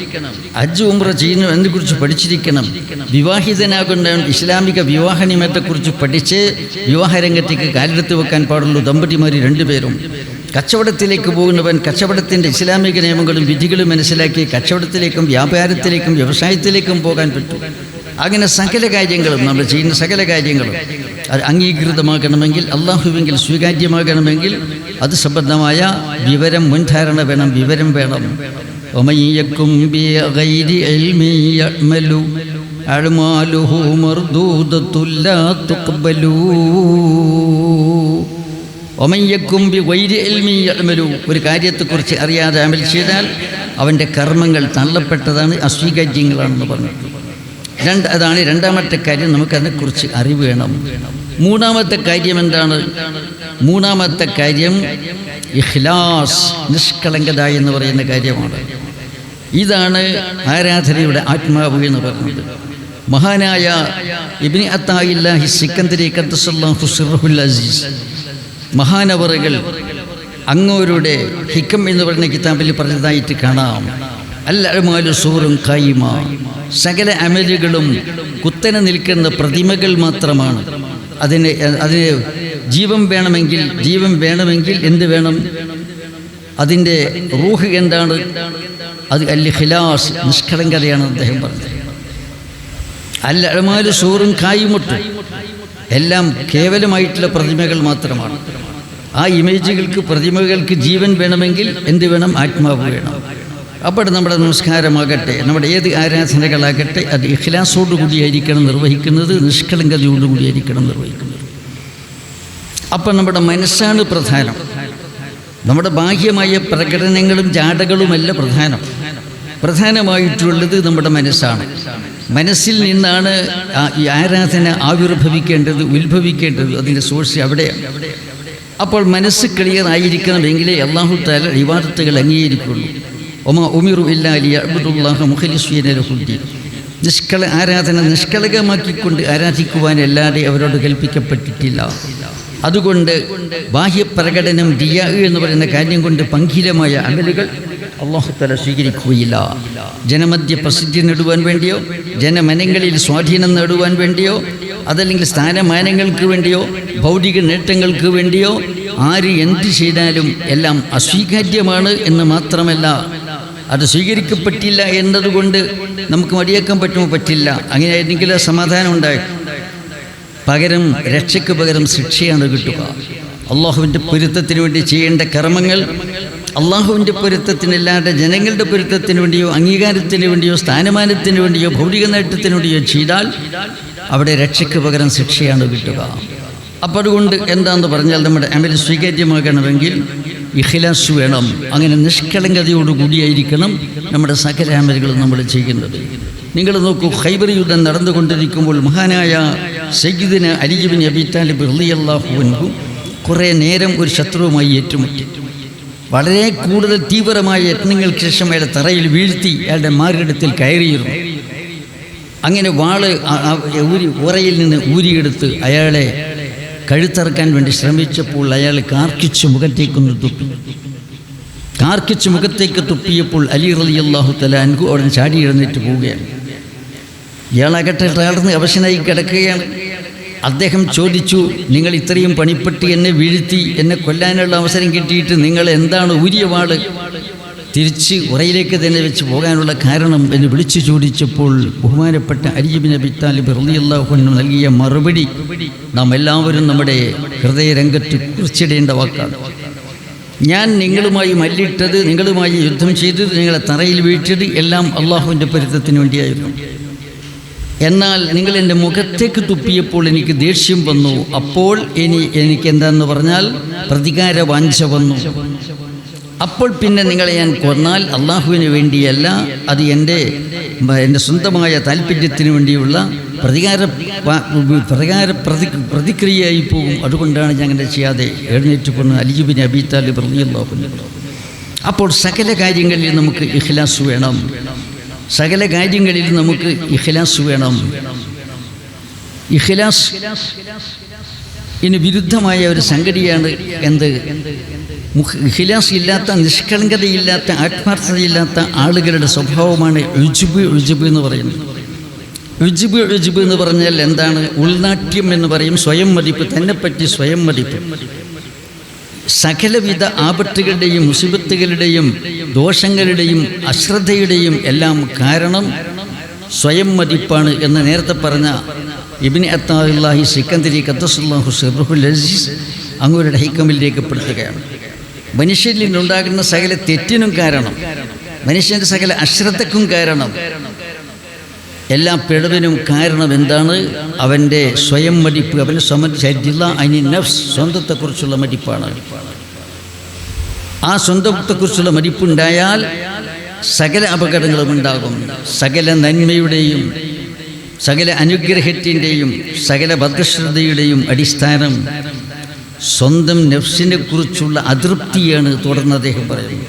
ഹജ്ജ് ഉംറ ചെയ്യുന്നതിനെക്കുറിച്ച് പഠിച്ചിരിക്കണം, വിവാഹിതനാകുന്നവൻ ഇസ്ലാമിക വിവാഹ നിയമത്തെക്കുറിച്ച് പഠിച്ച് വിവാഹരംഗത്തേക്ക് കാലെടുത്ത് വെക്കാൻ പാടുള്ളൂ ദമ്പതിമാർ 2 പേരും. കച്ചവടത്തിലേക്ക് പോകുന്നവൻ കച്ചവടത്തിൻ്റെ ഇസ്ലാമിക നിയമങ്ങളും വിധികളും മനസ്സിലാക്കി കച്ചവടത്തിലേക്കും വ്യാപാരത്തിലേക്കും വ്യവസായത്തിലേക്കും പോകാൻ പറ്റും. അങ്ങനെ സകല കാര്യങ്ങളും നമ്മൾ ചെയ്യുന്ന സകല കാര്യങ്ങളും അത് അംഗീകൃതമാകണമെങ്കിൽ അള്ളാഹുവെങ്കിൽ സ്വീകാര്യമാകണമെങ്കിൽ അത് സംബന്ധമായ വിവരം, മുൻധാരണ വേണം, വിവരം വേണം. വമയ്യക്കും ബിഗൈരി ഇൽമി യഅ്മലു അഅ്മാലുഹു മർദൂദത്തുൻ ലാ തുഖ്ബലു. വമയ്യക്കും ബിഗൈരി ഇൽമി യഅ്മലു, ഒരു കാര്യത്തെക്കുറിച്ച് അറിയാതെ അമൽ ചെയ്താൽ അവൻ്റെ കർമ്മങ്ങൾ തള്ളപ്പെട്ടതാണ്, അസ്വീകാര്യങ്ങളാണെന്ന് പറഞ്ഞു. അതാണ് രണ്ടാമത്തെ കാര്യം. നമുക്കതിനെക്കുറിച്ച് അറിവ് വേണം. മൂന്നാമത്തെ കാര്യം എന്താണ്? മൂന്നാമത്തെ കാര്യം ഇഖ്ലാസ്, നിഷ്കളങ്കത എന്ന് പറയുന്ന കാര്യമാണ്. ഇതാണ് ആരാധനയുടെ ആത്മാവ് എന്ന് പറയുന്നത്. മഹാനായ ഇബ്നു അത്താഇല്ലാഹി സിക്കന്ദരി ഖദ്ദസല്ലാഹു സിർറുൽ അസീസ് മഹാനവറുകൾ അങ്ങോരുടെ ഹിക്കം എന്ന് പറയുന്ന കിതാബിൽ പറഞ്ഞതായിട്ട് കാണാം. അൽ അഅ്മാലു സൂറുൻ ഖായിമ, സകല അമലുകളും കുത്തനെ നിൽക്കുന്ന പ്രതിമകൾ മാത്രമാണ്. അതിന് ജീവൻ വേണമെങ്കിൽ എന്ത് വേണം? അതിൻ്റെ റൂഹ് എന്താണ്? അത് അൽ ഇഖ്ലാസ്, നിഷ്കളങ്കതയാണ് അദ്ദേഹം പറഞ്ഞത്. അൽ അഅ്മാലു സൂറുൻ ഖായിമത്ത്, എല്ലാം കേവലമായിട്ടുള്ള പ്രതിമകൾ മാത്രമാണ്. ആ ഇമേജുകൾക്ക്, പ്രതിമകൾക്ക് ജീവൻ വേണമെങ്കിൽ എന്ത് വേണം? ആത്മാവ് വേണം. അപ്പോൾ നമ്മുടെ നമസ്കാരമാകട്ടെ, നമ്മുടെ ഏത് ആരാധനകളാകട്ടെ, അത് ഇഖ്ലാസോടുകൂടിയായിരിക്കണം നിർവഹിക്കുന്നത്, നിഷ്കളങ്കതയോടുകൂടിയായിരിക്കണം നിർവഹിക്കുന്നത്. അപ്പം നമ്മുടെ മനസ്സാണ് പ്രധാനം. നമ്മുടെ ബാഹ്യമായ പ്രകടനങ്ങളും ജാടകളുമല്ല പ്രധാനമായിട്ടുള്ളത് നമ്മുടെ മനസ്സാണ്. മനസ്സിൽ നിന്നാണ് ഈ ആരാധന ആവിർഭവിക്കേണ്ടത്, ഉത്ഭവിക്കേണ്ടത്. അതിൻ്റെ സോഴ്സ് അവിടെയാണ്. അപ്പോൾ മനസ്സ് ക്ലിയർ ആയിരിക്കണമെങ്കിലേ അല്ലാഹു തആല ഇബാദത്തുകൾ അംഗീകരിക്കുള്ളൂ. ഒമാ ഉമിറു ഇല്ലാ ലിയഅ്ബുദുല്ലാഹ മുഖ്ലിസീന ലഹുദ്ദീൻ. ആരാധന നിഷ്കളങ്കമാക്കിക്കൊണ്ട് ആരാധിക്കുവാനല്ലാതെ അവരോട് കൽപ്പിക്കപ്പെട്ടിട്ടില്ല. അതുകൊണ്ട് ബാഹ്യപ്രകടനം റിയാ എന്ന് പറയുന്ന കാര്യം കൊണ്ട് പങ്കിലമായ അമലുകൾ അല്ലാഹു തആല സ്വീകരിക്കുകയില്ല. ജനമധ്യ പ്രസിദ്ധി നേടുവാൻ വേണ്ടിയോ, ജനമനങ്ങളിൽ സ്വാധീനം നേടുവാൻ വേണ്ടിയോ, അതല്ലെങ്കിൽ സ്ഥാനമാനങ്ങൾക്ക് വേണ്ടിയോ, ഭൗതിക നേട്ടങ്ങൾക്ക് വേണ്ടിയോ ആര് എന്ത് ചെയ്താലും എല്ലാം അസ്വീകാര്യമാണ് എന്ന് മാത്രമല്ല, അത് സ്വീകരിക്കപ്പെട്ടില്ല എന്നതുകൊണ്ട് നമുക്ക് മടിയാക്കാൻ പറ്റുമോ? പറ്റില്ല. അങ്ങനെയായിരുന്നെങ്കിൽ സമാധാനം ഉണ്ടായി. പകരം രക്ഷയ്ക്ക് പകരം ശിക്ഷയാണ് കിട്ടുക. അള്ളാഹുവിൻ്റെ പൊരുത്തത്തിന് വേണ്ടി ചെയ്യേണ്ട കർമ്മങ്ങൾ അള്ളാഹുവിൻ്റെ പൊരുത്തത്തിനല്ലാതെ ജനങ്ങളുടെ പൊരുത്തത്തിന് വേണ്ടിയോ, അംഗീകാരത്തിന് വേണ്ടിയോ, സ്ഥാനമാനത്തിന് വേണ്ടിയോ, ഭൗതിക നേട്ടത്തിന് വേണ്ടിയോ ചെയ്താൽ അവിടെ രക്ഷയ്ക്ക് പകരം ശിക്ഷയാണ് കിട്ടുക. അപ്പോൾ അതുകൊണ്ട് എന്താണെന്ന് പറഞ്ഞാൽ നമ്മുടെ അമൽ സ്വീകാര്യമാകണമെങ്കിൽ ഇഖ്ലാസ് വേണം. അങ്ങനെ നിഷ്കളങ്കതയോടുകൂടിയായിരിക്കണം നമ്മുടെ സകല അമലുകളും നമ്മൾ ചെയ്യുന്നത്. നിങ്ങൾ നോക്കൂ, ഖൈബർ യുദ്ധം നടന്നുകൊണ്ടിരിക്കുമ്പോൾ മഹാനായ സയ്യിദുനാ അലി ഇബ്നു അബീ താലിബ് റളിയല്ലാഹു അൻഹു കുറേ നേരം ഒരു ശത്രുവുമായി ഏറ്റുമുട്ടി. വളരെ കൂടുതൽ തീവ്രമായ യത്നങ്ങൾക്ക് ശേഷം അയാളെ തറയിൽ വീഴ്ത്തി അയാളുടെ മാർഗത്തിൽ കയറിയിരുന്നു. അങ്ങനെ വാള് ഉറയിൽ നിന്ന് ഊരിയെടുത്ത് അയാളെ കഴുത്തറക്കാൻ വേണ്ടി ശ്രമിച്ചപ്പോൾ അയാൾ കാർക്കിച്ച് മുഖത്തേക്ക് തുപ്പിയപ്പോൾ അലി റളിയല്ലാഹു തആല അൻഹു അവിടെ ചാടി എഴുന്നേറ്റ് പോവുകയാണ്. ഇയാളാകട്ടെ തളർന്ന് അവശനായി കിടക്കുകയാണ്. അദ്ദേഹം ചോദിച്ചു, നിങ്ങൾ ഇത്രയും പണിപ്പെട്ട് എന്നെ വീഴ്ത്തി, എന്നെ കൊല്ലാനുള്ള അവസരം കിട്ടിയിട്ട് നിങ്ങൾ എന്താണ് ഊരിയ വാള് തിരിച്ച് ഉറയിലേക്ക് തന്നെ വെച്ച് പോകാനുള്ള കാരണം എന്ന് വിളിച്ചു ചോദിച്ചപ്പോൾ ബഹുമാനപ്പെട്ട അലി ഇബ്നു അബീ താലിബ് റളിയല്ലാഹു അൻഹു നൽകിയ മറുപടി നാം എല്ലാവരും നമ്മുടെ ഹൃദയരംഗത്ത് കുറിച്ചിടേണ്ട വാക്കാണ്. ഞാൻ നിങ്ങളുമായി മല്ലിട്ടത്, നിങ്ങളുമായി യുദ്ധം ചെയ്തത്, നിങ്ങളെ തറയിൽ വീഴ്ത്തിയത് എല്ലാം അള്ളാഹുവിൻ്റെ പൊരുത്തത്തിന് വേണ്ടിയായിരുന്നു. എന്നാൽ നിങ്ങൾ എൻ്റെ മുഖത്തേക്ക് തുപ്പിയപ്പോൾ എനിക്ക് ദേഷ്യം വന്നു. അപ്പോൾ എനിക്ക് എന്താണെന്ന് പറഞ്ഞാൽ പ്രതികാര വാഞ്ച വന്നു. അപ്പോൾ പിന്നെ നിങ്ങളെ ഞാൻ കൊന്നാൽ അള്ളാഹുവിന് വേണ്ടിയല്ല, അത് എൻ്റെ സ്വന്തമായ താല്പര്യത്തിന് വേണ്ടിയുള്ള പ്രതിക്രിയയായി പോകും. അതുകൊണ്ടാണ് ഞാൻ അങ്ങനെ ചെയ്യാതെ എഴുന്നേറ്റ് പോന്ന അലി ഇബ്നു അബീ താലിബ് റളിയല്ലാഹു അൻഹു. അപ്പോൾ സകല കാര്യങ്ങളിൽ നമുക്ക് ഇഖ്ലാസ് വേണം. സകല കാര്യങ്ങളിൽ നമുക്ക് ഇഖ്ലാസ് വേണം. ഇഖ്ലാസ് ഇതിന് വിരുദ്ധമായ ഒരു സംഗതിയാണ് എന്ത്? ഇഖ്ലാസ് ഇല്ലാത്ത, നിഷ്കളങ്കതയില്ലാത്ത, ആത്മാർത്ഥതയില്ലാത്ത ആളുകളുടെ സ്വഭാവമാണ് ഉജ്ബ് എന്ന് പറയുന്നത്. ഉജ്ബ് എന്ന് പറഞ്ഞാൽ എന്താണ്? ഉൾനാട്യം എന്ന് പറയും. സ്വയം മതിപ്പ്, തന്നെപ്പറ്റി സ്വയം മതിപ്പ്. സകലവിധ ആപത്തുകളുടെയും മുസിബത്തുകളുടെയും ദോഷങ്ങളുടെയും അശ്രദ്ധയുടെയും എല്ലാം കാരണം സ്വയം മതിപ്പാണ് എന്ന് നേരത്തെ പറഞ്ഞ ഇബ്നു അത്താഇല്ലാഹി സിക്കന്ദരി ഖദ്ദസല്ലാഹു സിർറുൽ അസീസ് അങ്ങോരുടെ ഹൈക്കമിൽ രേഖപ്പെടുത്തുകയാണ്. മനുഷ്യരിൽ നിന്നുണ്ടാകുന്ന സകല തെറ്റിനും കാരണം, മനുഷ്യൻ്റെ സകല അശ്രദ്ധക്കും കാരണം, എല്ലാ പിഴവിനും കാരണം എന്താണ്? അവൻ്റെ സ്വയം മതിപ്പ്. അവനെ സംബന്ധിച്ച് സ്വന്തത്തെക്കുറിച്ചുള്ള മതിപ്പാണ്. ആ സ്വന്തത്തെക്കുറിച്ചുള്ള മതിപ്പുണ്ടായാൽ സകല അപകടങ്ങളും ഉണ്ടാകും. സകല നന്മയുടെയും സകല അനുഗ്രഹത്തിൻ്റെയും സകല ഭദ്രശ്രദ്ധയുടെയും അടിസ്ഥാനം സ്വന്തം നഫ്സിനെ കുറിച്ചുള്ള അതൃപ്തിയാണ്. തുടർന്ന് അദ്ദേഹം പറയുന്നു,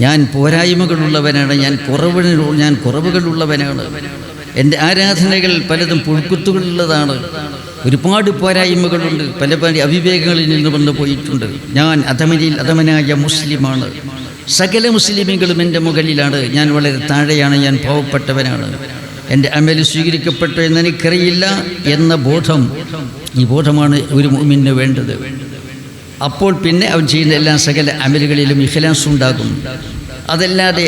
ഞാൻ പോരായ്മകളുള്ളവനാണ്, ഞാൻ കുറവുകളുള്ളവനാണ്, എൻ്റെ ആരാധനകൾ പലതും പുഴുക്കുത്തുകളുള്ളതാണ്, ഒരുപാട് പോരായ്മകളുണ്ട്, പല പല അവിവേകങ്ങളിൽ നിന്ന് വന്നു പോയിട്ടുണ്ട്. ഞാൻ അധമനിൽ അധമനായ മുസ്ലിമാണ്, സകല മുസ്ലിമുകളും എൻ്റെ മുകളിലാണ്, ഞാൻ വളരെ താഴെയാണ്, ഞാൻ പാവപ്പെട്ടവനാണ്, എൻ്റെ അമൽ സ്വീകരിക്കപ്പെട്ടു എന്നെനിക്കറിയില്ല എന്ന ബോധം, ഈ ബോധമാണ് ഒരു മുഅ്മിന് വേണ്ടത്. അപ്പോൾ പിന്നെ അവൻ ചെയ്യുന്ന എല്ലാ സകല അമലുകളിലും ഇഖ്ലാസ് ഉണ്ടാകും. അതല്ലാതെ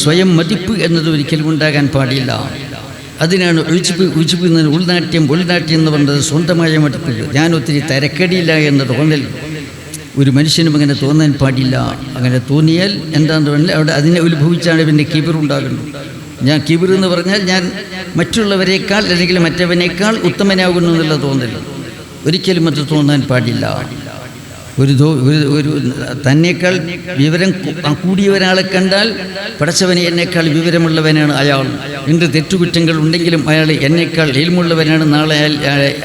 സ്വയം മതിപ്പ് എന്നത് ഒരിക്കലും ഉണ്ടാകാൻ പാടില്ല. അതിനാണ് ഉജ്ബ് എന്ന ഉൾനാട്യം എന്ന് പറഞ്ഞത്, സ്വന്തമായ മതിപ്പ്. ഞാൻ ഒത്തിരി തരക്കേടിയില്ല എന്ന തോന്നൽ ഒരു മനുഷ്യനും അങ്ങനെ തോന്നാൻ പാടില്ല. അങ്ങനെ തോന്നിയാൽ എന്താണെന്ന് പറഞ്ഞാൽ അവിടെ അതിനെ ഉത്ഭവിച്ചാണ് പിന്നെ കിബിർ ഉണ്ടാകുന്നത്. ഞാൻ കിബിർ എന്ന് പറഞ്ഞാൽ ഞാൻ മറ്റുള്ളവരെക്കാൾ അല്ലെങ്കിൽ മറ്റവനേക്കാൾ ഉത്തമനാകുന്നു എന്നുള്ള തോന്നൽ. ഒരിക്കലും അത് തോന്നാൻ പാടില്ല. ഒരു തന്നേക്കാൾ വിവരം കൂടിയ ഒരാളെ കണ്ടാൽ പടച്ചവനെ എന്നേക്കാൾ വിവരമുള്ളവനാണ് അയാൾ, എന്ത് തെറ്റുകുറ്റങ്ങൾ ഉണ്ടെങ്കിലും അയാൾ എന്നേക്കാൾ ഇൽമുള്ളവനാണ്, നാളെ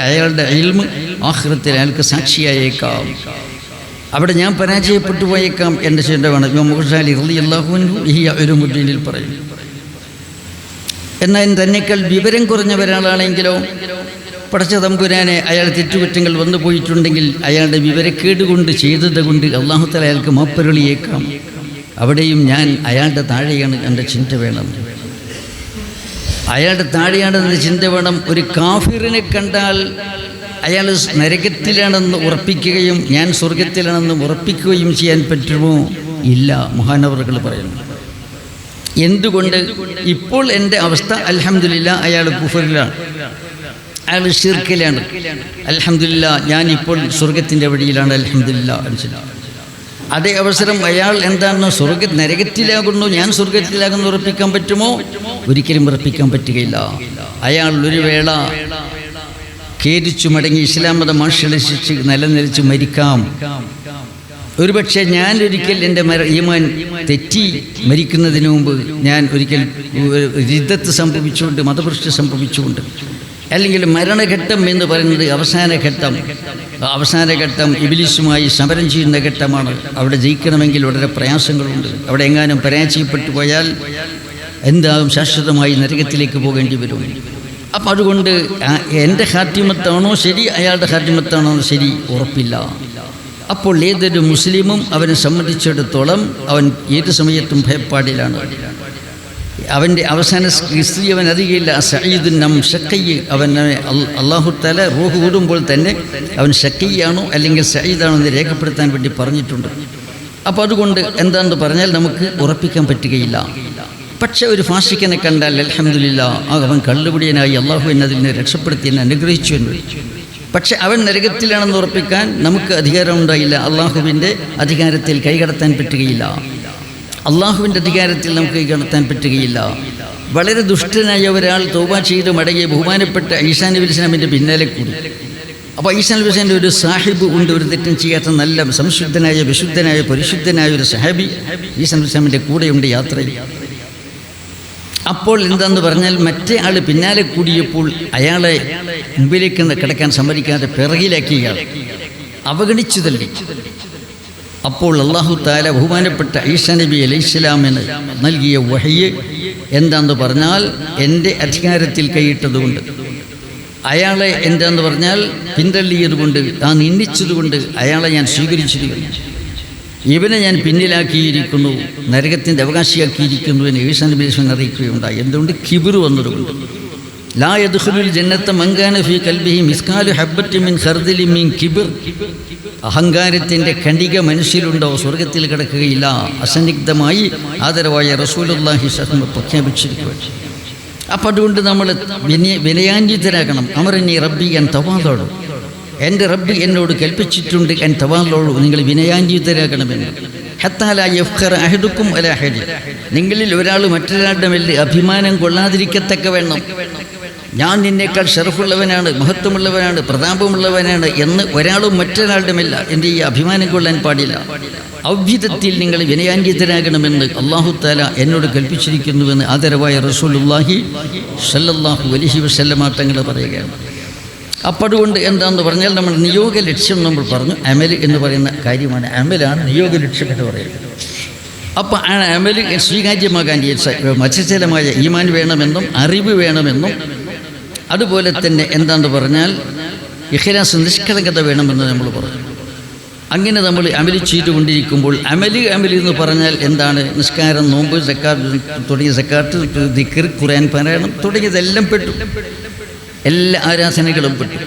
അയാളുടെ ഇൽമ് ആഖിറത്തിൽ അയാൾക്ക് സാക്ഷിയായേക്കാം. അവിടെ ഞാൻ പരാജയപ്പെട്ടു പോയേക്കാം എൻ്റെ ചിന്തമാണ്. ഇമാം ഗസാലി റളിയല്ലാഹു അൻഹു ഇഹ്യാ ഉലൂമുദ്ദീനിൽ പറയും. എന്നാൽ തന്നേക്കാൾ വിവരം കുറഞ്ഞ ഒരാളാണെങ്കിലോ പടച്ച തമ്പുരാനെ അയാൾ തെറ്റുകുറ്റങ്ങൾ വന്നു പോയിട്ടുണ്ടെങ്കിൽ അയാളുടെ വിവരക്കേട് കൊണ്ട് ചെയ്തത് കൊണ്ട് അല്ലാഹു തആല അയാൾക്ക് മാപ്പരുളിയേക്കാം. അവിടെയും ഞാൻ അയാളുടെ താഴെയാണ് എൻ്റെ ചിന്ത വേണം, അയാളുടെ താഴെയാണെന്ന ചിന്ത വേണം. ഒരു കാഫിറിനെ കണ്ടാൽ അയാൾ നരകത്തിലാണെന്ന് ഉറപ്പിക്കുകയും ഞാൻ സ്വർഗത്തിലാണെന്ന് ഉറപ്പിക്കുകയും ചെയ്യാൻ പറ്റുമോ? ഇല്ല. മഹാനവറുകൾ പറയുന്നു. എന്തുകൊണ്ട്? ഇപ്പോൾ എൻ്റെ അവസ്ഥ അൽഹംദുലില്ലാ അയാൾ കുഫറിലാണ്, അയാൾ ശിർക്കിലാണ്. അൽഹംദുലില്ലാ ഞാനിപ്പോൾ സ്വർഗത്തിൻ്റെ വഴിയിലാണ്. അൽഹംദുലില്ലാ. അതേ അവസരം അയാൾ എന്താണ് നരകത്തിലാകുന്നു, ഞാൻ സ്വർഗത്തിലാകുന്നു ഉറപ്പിക്കാൻ പറ്റുമോ? ഒരിക്കലും ഉറപ്പിക്കാൻ പറ്റുകയില്ല. അയാൾ ഒരു വേള ഖേദിച്ചു മടങ്ങി ഇസ്ലാം മതം ആശ്ലേഷിച്ച് നിലനിൽച്ച് മരിക്കാം. ഒരുപക്ഷെ ഞാൻ ഒരിക്കൽ എൻ്റെ ഈമാൻ തെറ്റി മരിക്കുന്നതിന് മുമ്പ് ഞാൻ ഒരിക്കൽ രിദ്ദത്ത് സംഭവിച്ചുകൊണ്ട്, മതഭ്രഷ്ട് സംഭവിച്ചുകൊണ്ട്, അല്ലെങ്കിൽ മരണഘട്ടം എന്ന് പറയുന്നത് അവസാന ഘട്ടം ഇബ്ലീസുമായി സമരം ചെയ്യുന്ന ഘട്ടമാണ്. അവിടെ ജയിക്കണമെങ്കിൽ വളരെ പ്രയാസങ്ങളുണ്ട്. അവിടെ എങ്ങാനും പരാജയപ്പെട്ടു പോയാൽ എന്താകും? ശാശ്വതമായി നരകത്തിലേക്ക് പോകേണ്ടി വരും. അപ്പം അതുകൊണ്ട് എൻ്റെ ഖാത്തിമത്താണോ ശരി, അയാളുടെ ഖാത്തിമത്താണോ ശരി ഉറപ്പില്ല. അപ്പോൾ ഏതൊരു മുസ്ലിമും അവനെ സംബന്ധിച്ചിടത്തോളം അവൻ ഏത് സമയത്തും ഭയപ്പാടിലാണ്. അവൻ്റെ അവസാന സ്ത്രീ അവൻ അറിയില്ല. സഈദുൻ നം ഷഖയ്യ്, അവനെ അല്ലാഹു തആല റൂഹ് വിടുമ്പോൾ തന്നെ അവൻ ഷഖയ്യാണോ അല്ലെങ്കിൽ സഈദാണോ എന്ന് രേഖപ്പെടുത്താൻ വേണ്ടി പറഞ്ഞിട്ടുണ്ട്. അപ്പോൾ അതുകൊണ്ട് എന്താണെന്ന് പറഞ്ഞാൽ നമുക്ക് ഉറപ്പിക്കാൻ പറ്റുകയില്ല. പക്ഷെ ഒരു ഫാസിക്കനെ കണ്ടാൽ അൽഹംദുലില്ലാ അവൻ കള്ളുപിടിയനായി അള്ളാഹു എന്നതിൽ നിന്ന് രക്ഷപ്പെടുത്തി എന്നെ അനുഗ്രഹിച്ചു എന്ന്. പക്ഷെ അവൻ നരകത്തിലാണെന്ന് ഉറപ്പിക്കാൻ നമുക്ക് അധികാരമുണ്ടായില്ല. അള്ളാഹുവിൻ്റെ അധികാരത്തിൽ കൈകടത്താൻ പറ്റുകയില്ല. അള്ളാഹുവിൻ്റെ അധികാരത്തിൽ നമുക്ക് കൈകടത്താൻ പറ്റുകയില്ല. വളരെ ദുഷ്ടനായ ഒരാൾ തൗബ ചെയ്ത് മടങ്ങിയ ബഹുമാനപ്പെട്ട ഈസാ നബി ഇസ്ലാമിൻ്റെ പിന്നാലെ കൂടി. അപ്പോൾ ഈസാ നബി ഇസ്ലാമിൻ്റെ ഒരു സാഹിബ് ഉണ്ട്, ഒരു തെറ്റും ചെയ്യാത്ത നല്ല സംശുദ്ധനായ വിശുദ്ധനായ പരിശുദ്ധനായ ഒരു സഹാബി ഈസാ നബി ഇസ്ലാമിൻ്റെ കൂടെയുണ്ട് യാത്രയിൽ. അപ്പോൾ എന്താന്ന് പറഞ്ഞാൽ മറ്റേ ആൾ പിന്നാലെ കൂടിയപ്പോൾ അയാളെ മുമ്പിലേക്ക് കിടക്കാൻ സമ്മതിക്കാതെ പിറകിലാക്കി ഇയാൾ അവഗണിച്ചു തള്ളി. അപ്പോൾ അല്ലാഹു തആല ബഹുമാനപ്പെട്ട ഈസാ നബി അലൈഹിസ്സലാമിന് നൽകിയ വഹയ്യ് എന്താന്ന് പറഞ്ഞാൽ എൻ്റെ അധികാരത്തിൽ കൈയിട്ടതുകൊണ്ട്, അയാളെ എന്താന്ന് പറഞ്ഞാൽ പിന്തള്ളിയതുകൊണ്ട്, നിന്ദിച്ചതുകൊണ്ട് അയാളെ ഞാൻ സ്വീകരിച്ചിരിക്കുന്നു, ഇവനെ ഞാൻ പിന്നിലാക്കിയിരിക്കുന്നു, നരകത്തിൻ്റെ അവകാശിയാക്കിയിരിക്കുന്നു എന്ന് ഈസാ നബി അലൈഹിസ്സലാം അറിയിക്കുകയുണ്ടായി. എന്തുകൊണ്ട്? കിബ്ർ വന്നതുകൊണ്ട്. ലാ യദ്ഖുലുൽ ജന്നത മൻ കാന ഫീ ഖൽബിഹി മിസ്കാലു ഹബ്ബത്തിൻ മിൻ ഖർദിലിൻ മിൻ കിബ്ർ. അഹങ്കാരത്തിൻ്റെ കണിക മനസ്സിലുണ്ടോ സ്വർഗത്തിൽ കിടക്കുകയില്ല. അസന്നിഗ്ധമായി ആദരവായ റസൂലുള്ളാഹി സ്വല്ലല്ലാഹു അലൈഹി വസല്ലം പ്രഖ്യാപിച്ചിരിക്കുകയാണ്. അപ്പം അതുകൊണ്ട് നമ്മൾ വിനയാന്വിതരാകണം. അമറനി റബ്ബി അൻ തവാദഉ, എൻ്റെ റബ്ബ് എന്നോട് കൽപ്പിച്ചിട്ടുണ്ട്, അൻ തവാദഉ, നിങ്ങൾ വിനയാന്വിതരാകണമെന്ന്. ഹത്താ ലാ യഫ്ഖറ അഹദുക്കും അലാ അഹദി, നിങ്ങളിൽ ഒരാൾ മറ്റൊരാളുടെ മേൽ അഭിമാനം കൊള്ളാതിരിക്കത്തക്ക വേണം. ഞാൻ നിന്നേക്കാൾ ഷറഫുള്ളവനാണ്, മഹത്വമുള്ളവനാണ്, പ്രതാപമുള്ളവനാണ് എന്ന് ഒരാളും മറ്റൊരാളുടെ മേൽ എൻ്റെ ഈ അഭിമാനം കൊള്ളാൻ പാടില്ല. ഔദ്യത്തിൽ നിങ്ങൾ വിനയാന്വിതരാകണമെന്ന് അല്ലാഹു തആല എന്നോട് കൽപ്പിച്ചിരിക്കുന്നുവെന്ന് ആദരവായ റസൂലുള്ളാഹി സ്വല്ലല്ലാഹു അലൈഹി വസല്ലമ തങ്ങൾ പറയുകയാണ്. അപ്പം അതുകൊണ്ട് എന്താണെന്ന് പറഞ്ഞാൽ നമ്മൾ നിയോഗ ലക്ഷ്യം നമ്മൾ പറഞ്ഞു, അമൽ എന്ന് പറയുന്ന കാര്യമാണ്. അമലാണ് നിയോഗ ലക്ഷ്യം എന്ന് പറയുന്നത്. അപ്പം ആ അമൽ സ്വീകാര്യമാകാൻ മത്സരമായ ഈമാൻ വേണമെന്നും അറിവ് വേണമെന്നും അതുപോലെ തന്നെ എന്താണെന്ന് പറഞ്ഞാൽ ഇഖ്ലാസ് നിഷ്കളങ്കത വേണമെന്ന് നമ്മൾ പറഞ്ഞു. അങ്ങനെ നമ്മൾ അമല് ചെയ്തുകൊണ്ടിരിക്കുമ്പോൾ അമല് എന്ന് പറഞ്ഞാൽ എന്താണ്? നിസ്കാരം, നോമ്പ്, സക്കാത്ത്, ദിക്ർ, ഖുർആൻ പാരായണം തുടങ്ങിയതെല്ലാം പെട്ടു. എല്ലാ ആരാധനകളും പെട്ടു.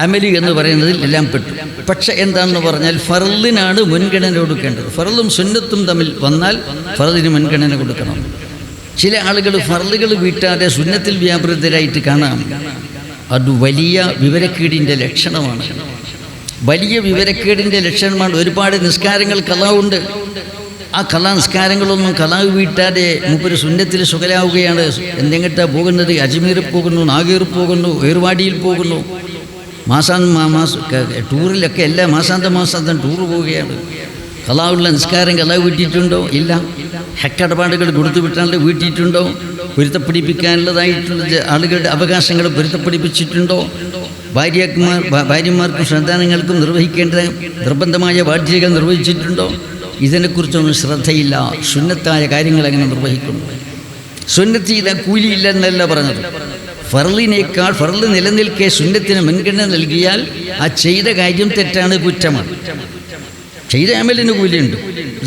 അമല് എന്ന് പറയുന്നതിൽ എല്ലാം പെട്ടു. പക്ഷെ എന്താണെന്ന് പറഞ്ഞാൽ ഫർളിനാണ് മുൻഗണന കൊടുക്കേണ്ടത്. ഫർളും സുന്നത്തും തമ്മിൽ വന്നാൽ ഫർളിന് മുൻഗണന കൊടുക്കണം. ചില ആളുകൾ ഫർളുകൾ വീട്ടാതെ സുന്നത്തിൽ വ്യാപൃതരായിട്ട് കാണാം. അത് വലിയ വിവരക്കേടിൻ്റെ ലക്ഷണമാണ്. വലിയ വിവരക്കേടിൻ്റെ ലക്ഷണമാണ്. ഒരുപാട് നിസ്കാരങ്ങൾ കലാവുണ്ട്. ആ നിസ്കാരങ്ങളൊന്നും കലാവ് വീട്ടാതെ മൂപ്പര് സുന്നത്തിൽ സുഖലാവുകയാണ്. എന്തെങ്കിട്ടാ പോകുന്നത്? അജ്മീറിൽ പോകുന്നു, നാഗൂർ പോകുന്നു, ഏർവാടിയിൽ പോകുന്നു, ടൂറിലൊക്കെ എല്ലാ മാസാന്തം ടൂർ പോവുകയാണ്. കലാവുള്ള നിസ്കാരം കലാവ് വീട്ടിയിട്ടുണ്ടോ? ഇല്ല. ഹെക്കടപാടുകൾ കൊടുത്തു വിട്ടാണ്ട് വീട്ടിയിട്ടുണ്ടോ? പൊരുത്തപ്പിടിപ്പിക്കാനുള്ളതായിട്ടുള്ള ആളുകളുടെ അവകാശങ്ങൾ പൊരുത്തപ്പിടിപ്പിച്ചിട്ടുണ്ടോ? ഭാര്യമാർക്കും സന്താനങ്ങൾക്കും നിർവഹിക്കേണ്ട നിർബന്ധമായ ബാധ്യതകൾ നിർവഹിച്ചിട്ടുണ്ടോ? ഇതിനെക്കുറിച്ചൊന്നും ശ്രദ്ധയില്ല. സുന്നത്തായ കാര്യങ്ങൾ എങ്ങനെ നിർവഹിക്കുന്നു? സുന്നത്ത് ചെയ്ത കൂലിയില്ല എന്നല്ല പറഞ്ഞത്. ഫർളിനേക്കാൾ ഫർള് നിലനിൽക്കെ സുന്നത്തിന് മുൻഗണന നൽകിയാൽ ആ ചെയ്ത കാര്യം തെറ്റാണ്, കുറ്റമാണ്. ചെയ്ത അമലിന് കൂലിയുണ്ട്,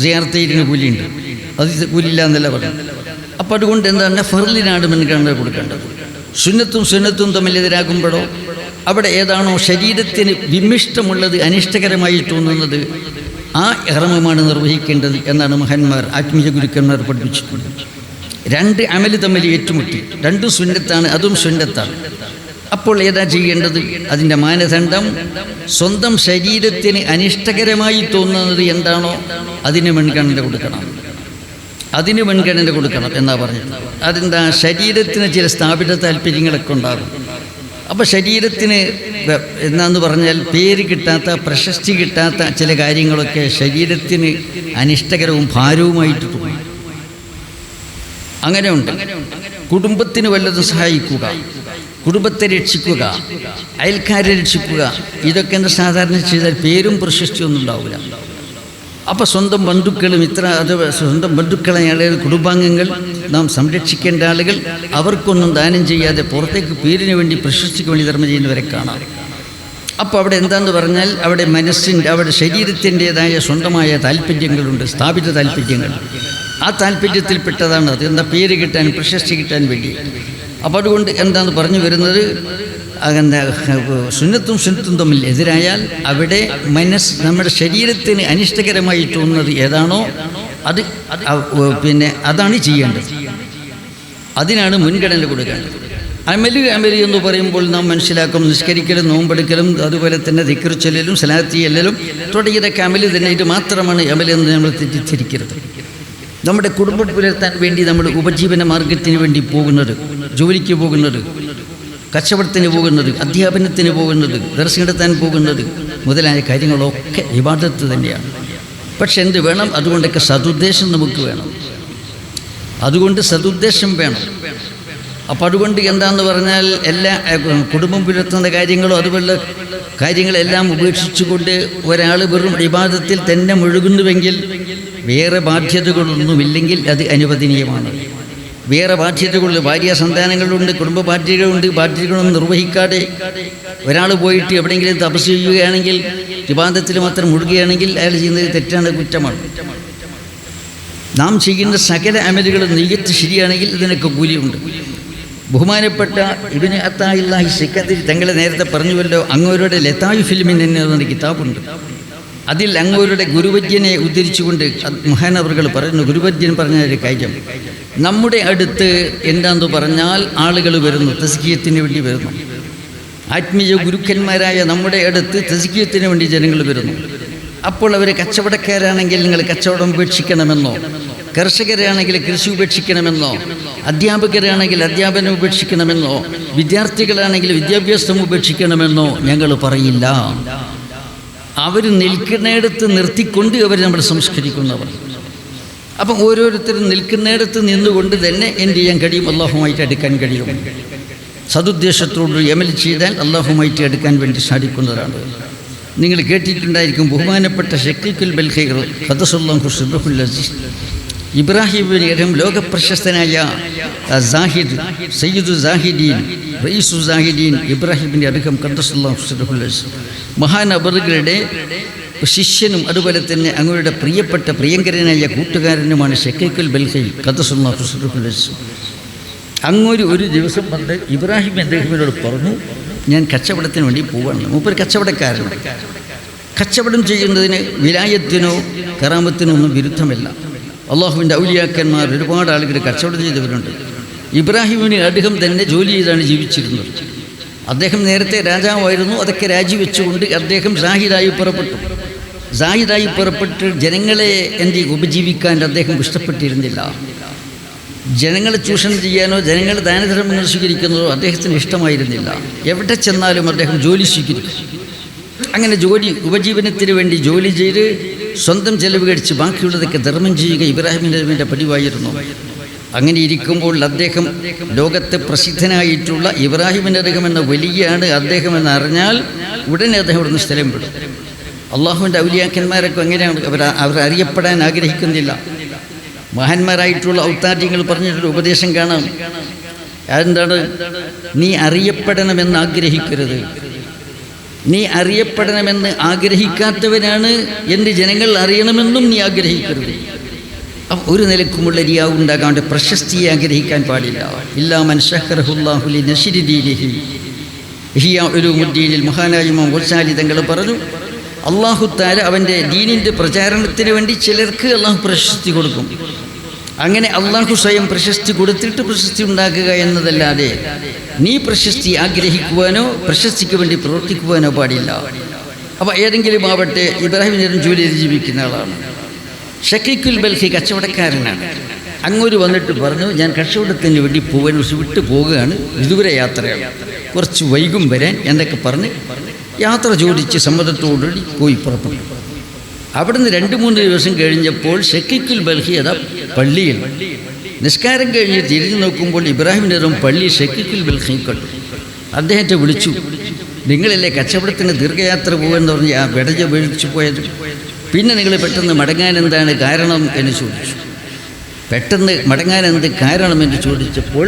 സിയാറത്തിന് കൂലിയുണ്ട്, അത് കൂലിയില്ല എന്നല്ല പറഞ്ഞു. അപ്പം അതുകൊണ്ട് എന്താണ്? ഫർളിനാണ് മുൻഗണന കൊടുക്കേണ്ടത്. സുന്നത്തും തമ്മിലെതിരാകുമ്പോഴോ അവിടെ ഏതാണോ ശരീരത്തിന് വിമിഷ്ടമുള്ളത്, അനിഷ്ടകരമായി തോന്നുന്നത്, ആ ഇഹ്റാമാണ് നിർവഹിക്കേണ്ടത് എന്നാണ് മഹാന്മാർ, ആത്മീയ ഗുരുക്കന്മാർ പഠിപ്പിച്ചിട്ടുണ്ട്. രണ്ട് അമല് തമ്മിൽ ഏറ്റുമുട്ടി, രണ്ടും സുന്നത്താണ്, അതും സുന്നത്താണ്. അപ്പോൾ ഏതാ ചെയ്യേണ്ടത്? അതിൻ്റെ മാനദണ്ഡം സ്വന്തം ശരീരത്തിന് അനിഷ്ടകരമായി തോന്നുന്നത് എന്താണോ അതിന് മുൻഗണന കൊടുക്കണം. അതിന് മുൻഗണന കൊടുക്കണം എന്നാ പറഞ്ഞത്. അതെന്താ? ശരീരത്തിന് ചില സ്ഥാപിത താല്പര്യങ്ങളൊക്കെ ഉണ്ടാകും. അപ്പോൾ ശരീരത്തിന് എന്നാന്ന് പറഞ്ഞാൽ പേര് കിട്ടാത്ത, പ്രശസ്തി കിട്ടാത്ത ചില കാര്യങ്ങളൊക്കെ ശരീരത്തിന് അനിഷ്ടകരവും ഭാരവുമായിട്ട് തോന്നും. അങ്ങനെയുണ്ട്. കുടുംബത്തിന് വല്ലതും സഹായിക്കുക, കുടുംബത്തെ രക്ഷിക്കുക, അയൽക്കാരെ രക്ഷിക്കുക, ഇതൊക്കെ എന്താ സാധാരണ ചെയ്താൽ പേരും പ്രശസ്തിയൊന്നും ഉണ്ടാവില്ല. അപ്പോൾ സ്വന്തം ബന്ധുക്കളും സ്വന്തം ബന്ധുക്കളെ ആളുകൾ, കുടുംബാംഗങ്ങൾ, നാം സംരക്ഷിക്കേണ്ട ആളുകൾ, അവർക്കൊന്നും ദാനം ചെയ്യാതെ പുറത്തേക്ക് പേരിന് വേണ്ടി, പ്രശസ്തിക്ക് വേണ്ടി ധർമ്മം ചെയ്യുന്നവരെ കാണാം. അപ്പോൾ അവിടെ എന്താണെന്ന് പറഞ്ഞാൽ അവിടെ അവിടെ ശരീരത്തിൻ്റെതായ സ്വന്തമായ താല്പര്യങ്ങളുണ്ട്, സ്ഥാപിത താല്പര്യങ്ങൾ. ആ താല്പര്യത്തിൽപ്പെട്ടതാണ് അത്. എന്താ? പേര് കിട്ടാൻ, പ്രശസ്തി കിട്ടാൻ വേണ്ടി. അപ്പോൾ അതുകൊണ്ട് എന്താണെന്ന് പറഞ്ഞു വരുന്നത്, സുന്നത്തും തമ്മിൽ എതിരായാൽ അവിടെ നമ്മുടെ ശരീരത്തിന് അനിഷ്ടകരമായി തോന്നുന്നത് ഏതാണോ അത് അതാണ് ചെയ്യേണ്ടത്. അതിനാണ് മുൻഗണന കൊടുക്കേണ്ടത്. അമല് എന്ന് പറയുമ്പോൾ നാം മനസ്സിലാക്കും നിസ്കരിക്കലും, നോമ്പെടുക്കലും, അതുപോലെ തന്നെ ദിക്ർ ചൊല്ലലും, സലാത്ത് ചെയ്യലും തുടങ്ങിയതൊക്കെ അമല് തന്നെ. ഇത് മാത്രമാണ് അമലെന്ന് നമ്മൾ തെറ്റിദ്ധരിക്കരുത്. നമ്മുടെ കുടുംബം പുലർത്താൻ വേണ്ടി നമ്മൾ ഉപജീവന മാർഗത്തിന് വേണ്ടി പോകുന്നത്, ജോലിക്ക് പോകുന്നത്, കച്ചവടത്തിന് പോകുന്നത്, അധ്യാപനത്തിന് പോകുന്നത്, ദർശനം നടത്താൻ പോകുന്നത് മുതലായ കാര്യങ്ങളൊക്കെ ഇബാദത്ത് തന്നെയാണ്. പക്ഷെ എന്ത് വേണം? അതുകൊണ്ടൊക്കെ സതുദ്ദേശം നമുക്ക് വേണം. അതുകൊണ്ട് സതുദ്ദേശം വേണം. അപ്പോൾ അതുകൊണ്ട് എന്താണെന്ന് പറഞ്ഞാൽ എല്ലാ കുടുംബം പുലർത്തുന്ന കാര്യങ്ങളോ അതുപോലെ കാര്യങ്ങളെല്ലാം ഉപേക്ഷിച്ചുകൊണ്ട് ഒരാൾ വെറും ഇബാദത്തിൽ തന്നെ മുഴുകുന്നുവെങ്കിൽ, വേറെ ബാധ്യതകളൊന്നുമില്ലെങ്കിൽ അത് അനുവദനീയമാണ്. വേറെ ബാധ്യതകളുണ്ട്, ഭാര്യ സന്താനങ്ങളുണ്ട്, കുടുംബ ബാധ്യതകളുണ്ട്. ബാധ്യതകളൊന്നും നിർവഹിക്കാതെ ഒരാൾ പോയിട്ട് എവിടെയെങ്കിലും തപസ് ചെയ്യുകയാണെങ്കിൽ, ഇബാദത്തിൽ മാത്രം മുഴുകുകയാണെങ്കിൽ അയാൾ ചെയ്യുന്നത് തെറ്റാണ്, കുറ്റമാണ്. നാം ചെയ്യുന്ന സകല അമലുകളും നിയ്യത്ത് ശരിയാണെങ്കിൽ ഇതിനൊക്കെ കൂലിയുണ്ട്. ബഹുമാനപ്പെട്ട ഇബ്നു അത്താഇല്ലാഹി സിക്കന്ദരി തങ്ങളെ നേരത്തെ പറഞ്ഞുവല്ലോ, അങ്ങോരുടെ ലതായു ഫിലിമിൻ എന്നൊരു കിതാബുണ്ട്. അതിൽ അങ്ങോരുടെ ഗുരുവര്യനെ ഉദ്ധരിച്ചുകൊണ്ട് മഹാനവറുകൾ പറയുന്നു. ഗുരുവര്യൻ പറഞ്ഞ ഒരു കാര്യം, നമ്മുടെ അടുത്ത് എന്താണെന്ന് പറഞ്ഞാൽ ആളുകൾ വരുന്നു, തസ്കിയത്തിന് വേണ്ടി വരുന്നു. ആത്മീയ ഗുരുക്കന്മാരായ നമ്മുടെ അടുത്ത് തസ്കിയത്തിന് വേണ്ടി ജനങ്ങൾ വരുന്നു. അപ്പോൾ അവർ കച്ചവടക്കാരാണെങ്കിൽ നിങ്ങൾ കച്ചവടം ഉപേക്ഷിക്കണമെന്നോ, കർഷകരാണെങ്കിൽ കൃഷി ഉപേക്ഷിക്കണമെന്നോ, അധ്യാപകരാണെങ്കിൽ അധ്യാപനം ഉപേക്ഷിക്കണമെന്നോ, വിദ്യാർത്ഥികളാണെങ്കിൽ വിദ്യാഭ്യാസം ഉപേക്ഷിക്കണമെന്നോ ഞങ്ങൾ പറയില്ല. അവർ നിൽക്കുന്നിടത്ത് നിർത്തിക്കൊണ്ട് അവർ നമ്മൾ സംസ്കരിക്കുന്നവർ. അപ്പം ഓരോരുത്തരും നിൽക്കുന്നിടത്ത് നിന്നുകൊണ്ട് തന്നെ എന്ത് ചെയ്യാൻ കഴിയും? അള്ളാഹുമായിട്ട് അടുക്കാൻ കഴിയും. സതുദ്ദേശത്തോട് അമൽ ചെയ്താൽ അള്ളാഹുമായിട്ട് അടുക്കാൻ വേണ്ടി സാധിക്കുന്നതാണ്. നിങ്ങൾ കേട്ടിട്ടുണ്ടായിരിക്കും, ബഹുമാനപ്പെട്ട ഷക്കീഖുൽ ബൽഖി ഖദ്ദസല്ലാഹു സിർറഹുൽ അസീസ് ഇബ്രാഹിമിന് അദ്ദേഹം ലോകപ്രശസ്തനായ സാഹിദ് സയ്യിദു സാഹിദീൻ റയീസു സാഹിദീൻ ഇബ്രാഹിമിൻ്റെ അദ്ദേഹം ഖദ്ദസല്ലാഹു സിർറഹു മഹാൻ അബറുകളുടെ ശിഷ്യനും അതുപോലെ തന്നെ അങ്ങയുടെ പ്രിയപ്പെട്ട പ്രിയങ്കരനായ കൂട്ടുകാരനുമാണ് ഷക്കീഖുൽ ബൽഖി ഖദ്ദസല്ലാഹു സിർറഹു. അങ്ങൊരു ഒരു ദിവസം പണ്ട് ഇബ്രാഹിം അദ്ദേഹത്തിനോട് പറഞ്ഞു, ഞാൻ കച്ചവടത്തിന് വേണ്ടി പോവാണ്. മൂപ്പര് കച്ചവടക്കാരനാണ്. കച്ചവടം ചെയ്യുന്നതിന് വിലായത്തിനോ കറാമത്തിനോ ഒന്നും വിരുദ്ധമല്ല. അള്ളാഹുവിൻ്റെ ഔലിയാക്കന്മാർ ഒരുപാട് ആളുകൾ കച്ചവടം ചെയ്തവരുണ്ട്. ഇബ്രാഹിമിന് അദ്ദേഹം തന്നെ ജോലി ചെയ്താണ് ജീവിച്ചിരുന്നത്. അദ്ദേഹം നേരത്തെ രാജാവായിരുന്നു. അതൊക്കെ രാജിവെച്ചുകൊണ്ട് അദ്ദേഹം സാഹിദായി പുറപ്പെട്ടു. സാഹിദായി പുറപ്പെട്ട് ജനങ്ങളെ ഉപജീവിക്കാൻ അദ്ദേഹം ഇഷ്ടപ്പെട്ടിരുന്നില്ല. ജനങ്ങളെ ചൂഷണം ചെയ്യാനോ ജനങ്ങൾ ദാനധർമ്മങ്ങൾ സ്വീകരിക്കുന്നതോ അദ്ദേഹത്തിന് ഇഷ്ടമായിരുന്നില്ല. എവിടെ ചെന്നാലും അദ്ദേഹം ജോലി സ്വീകരിക്കും. അങ്ങനെ ഉപജീവനത്തിന് വേണ്ടി ജോലി ചെയ്ത് സ്വന്തം ചെലവ് കഴിച്ച് ബാക്കിയുള്ളതൊക്കെ ധർമ്മം ചെയ്യുക ഇബ്രാഹിമിൻ്റെ പതിവായിരുന്നു. അങ്ങനെ ഇരിക്കുമ്പോൾ അദ്ദേഹം ലോകത്തെ പ്രസിദ്ധനായിട്ടുള്ള ഇബ്രാഹിമിൻ്റെ അദ്ദേഹം എന്ന വലിയാണ് അദ്ദേഹം എന്നറിഞ്ഞാൽ ഉടനെ അദ്ദേഹം ഇവിടുന്ന് സ്ഥലം വിടും. അള്ളാഹുവിൻ്റെ ഔലിയാക്കന്മാരൊക്കെ എങ്ങനെയാണ് അവർ അറിയപ്പെടാൻ ആഗ്രഹിക്കുന്നില്ല. മഹാന്മാരായിട്ടുള്ള ഔത്താര്യങ്ങൾ പറഞ്ഞിട്ടൊരു ഉപദേശം കാണാം. അതെന്താണ്? നീ അറിയപ്പെടണമെന്ന് ആഗ്രഹിക്കരുത്. നീ അറിയപ്പെടണമെന്ന് ആഗ്രഹിക്കാത്തവനാണ് എൻ്റെ ജനങ്ങൾ അറിയണമെന്നും നീ ആഗ്രഹിക്കരുത്. അപ്പം ഒരു നിലക്കുമുള്ള റിയാവുണ്ടാകാണ്ട് പ്രശസ്തിയെ ആഗ്രഹിക്കാൻ പാടില്ല. ഇല്ലാ മൻ ശഹറഹുല്ലാഹു ലിനശ്രി ദീനിഹി. ഇഹ്യാ ഉലൂമുദ്ദീനിൽ മഹാനായ ഇമാം ഗസാലി തങ്ങൾ പറഞ്ഞു, അല്ലാഹു തആല അവൻ്റെ ദീനിൻ്റെ പ്രചാരണത്തിന് വേണ്ടി ചിലർക്ക് അള്ളാഹു പ്രശസ്തി കൊടുക്കും. അങ്ങനെ അള്ളാഹു സ്വയം പ്രശസ്തി കൊടുത്തിട്ട് പ്രശസ്തി ഉണ്ടാക്കുക എന്നതല്ലാതെ നീ പ്രശസ്തി ആഗ്രഹിക്കുവാനോ പ്രശസ്തിക്ക് വേണ്ടി പ്രവർത്തിക്കുവാനോ പാടില്ല. അപ്പോൾ ഏതെങ്കിലും ആവട്ടെ, ഇബ്രാഹിമിനും ജോലി ചെയ്ത് ജീവിക്കുന്ന ആളാണ്. ഷക്കീഖുൽ ബൽഖി കച്ചവടക്കാരനാണ്. അങ്ങോട്ട് വന്നിട്ട് പറഞ്ഞു, ഞാൻ കച്ചവടത്തിന് വേണ്ടി വിട്ടു പോവുകയാണ്, ഇതുവരെ യാത്രയാണ്, കുറച്ച് വൈകും വരാൻ എന്നൊക്കെ പറഞ്ഞ് യാത്ര ചോദിച്ച് സമ്മതത്തോടുകൂടി പോയി പുറപ്പെട്ടു. അവിടുന്ന് 2-3 ദിവസം കഴിഞ്ഞപ്പോൾ ഷക്കീഖുൽ ബൽഖി അതാ പള്ളിയിൽ നിസ്കാരം കഴിഞ്ഞ് തിരിഞ്ഞു നോക്കുമ്പോൾ ഇബ്രാഹിമിൻ്റെ പള്ളി ഷക്കീഖുൽ ബൽഖി കണ്ടു. അദ്ദേഹത്തെ വിളിച്ചു, നിങ്ങളല്ലേ കച്ചവടത്തിന് ദീർഘയാത്ര പോകുമെന്ന് പറഞ്ഞ് ആ വെടജ വീഴ്ച പോയത്, പിന്നെ നിങ്ങൾ പെട്ടെന്ന് മടങ്ങാൻ എന്താണ് കാരണം എന്ന് ചോദിച്ചു. പെട്ടെന്ന് മടങ്ങാൻ എന്ത് കാരണം എന്ന് ചോദിച്ചപ്പോൾ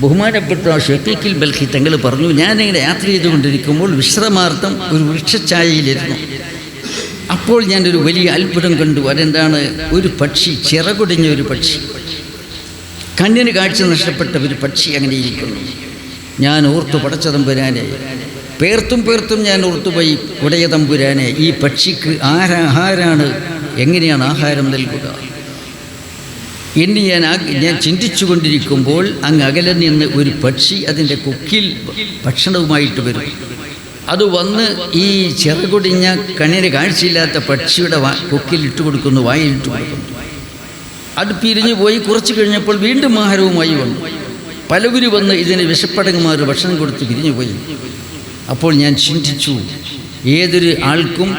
ബഹുമാനപ്പെട്ട ഷക്കീഖുൽ ബൽഖി തങ്ങൾ പറഞ്ഞു, ഞാനിങ്ങനെ യാത്ര ചെയ്തുകൊണ്ടിരിക്കുമ്പോൾ വിശ്രമാർത്ഥം ഒരു വൃക്ഷഛായയിലിരുന്നു. അപ്പോൾ ഞാനൊരു വലിയ അത്ഭുതം കണ്ടു. അതെന്താണ്? ഒരു പക്ഷി, ചിറകുടിഞ്ഞ ഒരു പക്ഷി, കണ്ണിന് കാഴ്ച നഷ്ടപ്പെട്ട ഒരു പക്ഷി അങ്ങനെ ഇരിക്കുന്നു. ഞാൻ ഓർത്തു, പടച്ച തമ്പുരാനെ, പേർത്തും ഞാൻ ഓർത്തുപോയി, ഉടയ തമ്പുരാനെ, ഈ പക്ഷിക്ക് ആരാണ്, എങ്ങനെയാണ് ആഹാരം നൽകുക എന്ന് ഞാൻ ചിന്തിച്ചു കൊണ്ടിരിക്കുമ്പോൾ അങ്ങ് അകലെ നിന്ന് ഒരു പക്ഷി അതിൻ്റെ കൊക്കിൽ ഭക്ഷണവുമായിട്ട് വരും. അത് വന്ന് ഈ ചിറകുടിഞ്ഞ കണ്ണിന് കാഴ്ചയില്ലാത്ത പക്ഷിയുടെ കൊക്കിൽ ഇട്ട് കൊടുക്കുന്നു, വായിലിട്ട് കൊടുക്കുന്നു. അത് പിരിഞ്ഞു പോയി. കുറച്ച് കഴിഞ്ഞപ്പോൾ വീണ്ടും ആഹാരവുമായി വന്നു. പലവരും വന്ന് ഇതിന് വിശപ്പടങ്ങുമാർ ഭക്ഷണം കൊടുത്ത് പിരിഞ്ഞു പോയി. അപ്പോൾ ഞാൻ ചിന്തിച്ചു, ഏതൊരു ആൾക്കും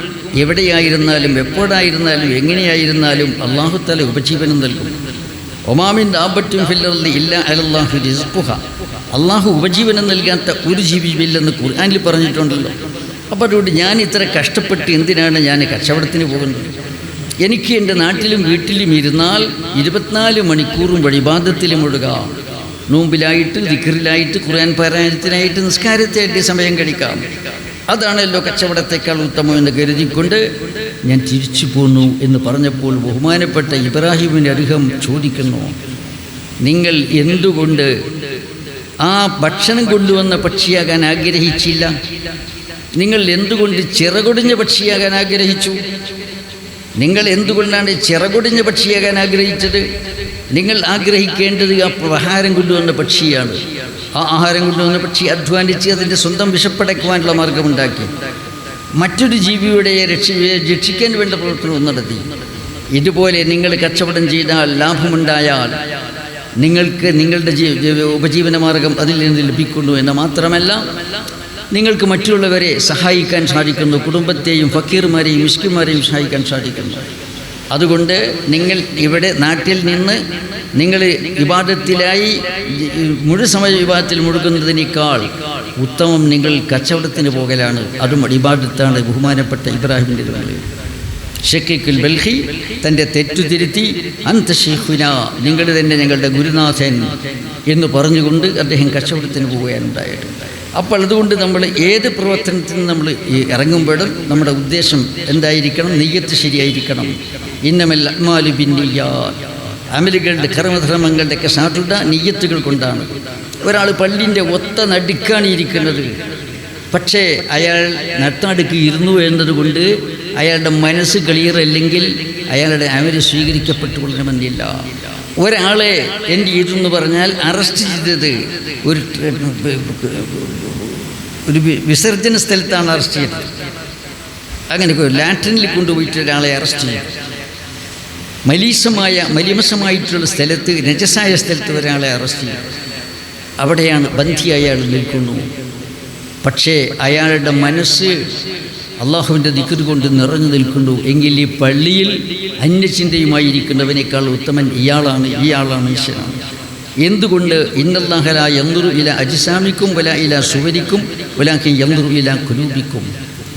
എവിടെയായിരുന്നാലും എപ്പോഴായിരുന്നാലും എങ്ങനെയായിരുന്നാലും അല്ലാഹു തആല ഉപജീവനം നൽകും. ഒമാമിൻ ദാബത്തുൻ ഫിൽ അർളി ഇല്ലാ അലല്ലാഹി റിസ്ഖുഹാ. അള്ളാഹു ഉപജീവനം നൽകാത്ത ഒരു ജീവിയില്ലെന്ന് ഖുർആനിൽ പറഞ്ഞിട്ടുണ്ടല്ലോ. അപ്പോൾ അതുകൊണ്ട് ഞാൻ ഇത്ര കഷ്ടപ്പെട്ട് എന്തിനാണ് ഞാൻ കച്ചവടത്തിന് പോകുന്നത്? എനിക്ക് എൻ്റെ നാട്ടിലും വീട്ടിലും ഇരുന്നാൽ 24 മണിക്കൂറും ഇബാദത്തിൽ മുഴുകാം. നോമ്പിലായിട്ട്, ദിക്റിലായിട്ട്, ഖുർആൻ പാരായണത്തിനായിട്ട്, നിസ്കാരത്തായിട്ട് സമയം കഴിക്കാം. അതാണല്ലോ കച്ചവടത്തേക്കാൾ ഉത്തമം എന്ന് കരുതിക്കൊണ്ട് ഞാൻ തിരിച്ചു പോന്നു എന്ന് പറഞ്ഞപ്പോൾ ബഹുമാനപ്പെട്ട ഇബ്രാഹിമിൻ്റെ അദ്ദേഹം ചോദിക്കുന്നു, നിങ്ങൾ എന്തുകൊണ്ട് ആ ഭക്ഷണം കൊണ്ടുവന്ന പക്ഷിയാകാൻ ആഗ്രഹിച്ചില്ല? നിങ്ങൾ എന്തുകൊണ്ട് ചിറകൊടിഞ്ഞ പക്ഷിയാകാൻ ആഗ്രഹിച്ചു? നിങ്ങൾ എന്തുകൊണ്ടാണ് ചിറകൊടിഞ്ഞ പക്ഷിയാകാൻ ആഗ്രഹിച്ചത്? നിങ്ങൾ ആഗ്രഹിക്കേണ്ടത് ആ ആഹാരം കൊണ്ടുവന്ന പക്ഷിയാണ്. ആ ആഹാരം കൊണ്ടുവന്ന പക്ഷി അധ്വാനിച്ച് അതിൻ്റെ സ്വന്തം വിശപ്പടക്കുവാനുള്ള മാർഗമുണ്ടാക്കി മറ്റൊരു ജീവിയുടെ രക്ഷിക്കാൻ വേണ്ട പ്രവർത്തനവും നടത്തി. ഇതുപോലെ നിങ്ങൾ കച്ചവടം ചെയ്താൽ, ലാഭമുണ്ടായാൽ നിങ്ങൾക്ക് നിങ്ങളുടെ ഉപജീവന മാർഗം അതിൽ നിന്ന് ലഭിക്കുന്നു എന്ന് മാത്രമല്ല, നിങ്ങൾക്ക് മറ്റുള്ളവരെ സഹായിക്കാൻ സാധിക്കുന്നു. കുടുംബത്തെയും ഫക്കീർമാരെയും മിസ്കിന്മാരെയും സഹായിക്കാൻ സാധിക്കുന്നു. അതുകൊണ്ട് നിങ്ങൾ ഇവിടെ നാട്ടിൽ നിന്ന് നിങ്ങൾ ഇബാദത്തിലായി മുഴുസമയ വിവാദത്തിൽ മുഴുകുന്നതിനേക്കാൾ ഉത്തമം നിങ്ങൾ കച്ചവടത്തിന് പോകലാണ്. അതും ഇബാദത്താണ്. ബഹുമാനപ്പെട്ട ഇബ്രാഹിമിൻ്റെ ഷക്കീഖുൽ ബൽഖി തൻ്റെ തെറ്റുതിരുത്തി അന്ത ശൈഖുന, നിങ്ങൾ തന്നെ ഞങ്ങളുടെ ഗുരുനാഥൻ എന്ന് പറഞ്ഞുകൊണ്ട് അദ്ദേഹം കച്ചവടത്തിന് പോവുകയാണുണ്ടായത്. അപ്പോൾ അതുകൊണ്ട് നമ്മൾ ഏത് പ്രവർത്തനത്തിന് നമ്മൾ ഇറങ്ങുമ്പോഴും നമ്മുടെ ഉദ്ദേശം എന്തായിരിക്കണം? നിയ്യത്ത് ശരിയായിരിക്കണം. ഇന്നമൽ അഅ്മാലു ബിന്നിയ്യാത്ത്, അമലുകളുടെ കർമ്മധർമ്മങ്ങളുടെയൊക്കെ സാധുത നിയ്യത്തുകൾ കൊണ്ടാണ്. ഒരാൾ പള്ളിൻ്റെ ഒത്ത നടുക്കാണ് ഇരിക്കുന്നത്, പക്ഷേ അയാൾ നടുക്ക് ഇരുന്നു എന്നതുകൊണ്ട് അയാളുടെ മനസ്സ് ക്ലിയർ അല്ലെങ്കിൽ അയാളുടെ അമല് സ്വീകരിക്കപ്പെട്ടുകൊള്ളണമെന്നില്ല. ഒരാളെ എന്ത് ചെയ്തു എന്ന് പറഞ്ഞാൽ അറസ്റ്റ് ചെയ്തത് ഒരു വിസർജന സ്ഥലത്താണ് അറസ്റ്റ് ചെയ്തത്. അങ്ങനെ ലാട്രിനിൽ കൊണ്ടുപോയിട്ട് ഒരാളെ അറസ്റ്റ് ചെയ്യും. മലിമസമായിട്ടുള്ള സ്ഥലത്ത്, നജസായ സ്ഥലത്ത് ഒരാളെ അറസ്റ്റ് ചെയ്യും. അവിടെയാണ് ബന്ധിയായ അയാൾ നിൽക്കുന്നു. പക്ഷേ അയാളുടെ മനസ്സ് അള്ളാഹുവിൻ്റെ ദിക്ർ കൊണ്ട് നിറഞ്ഞു നിൽക്കുന്നു എങ്കിൽ ഈ പള്ളിയിൽ അന്യചിന്തയുമായിരിക്കുന്നവനേക്കാൾ ഉത്തമൻ ഇയാളാണ് മനുഷ്യനാണ്. എന്തുകൊണ്ട്? ഇന്നല്ലാഹ ലാ യൻദുറു ഇലാ അജ്സാമിക്കും വലാ ഇലാ സുവരിക്കും വലാകിൻ യൻദുറു ഇലാ ഖുലൂബിക്കും.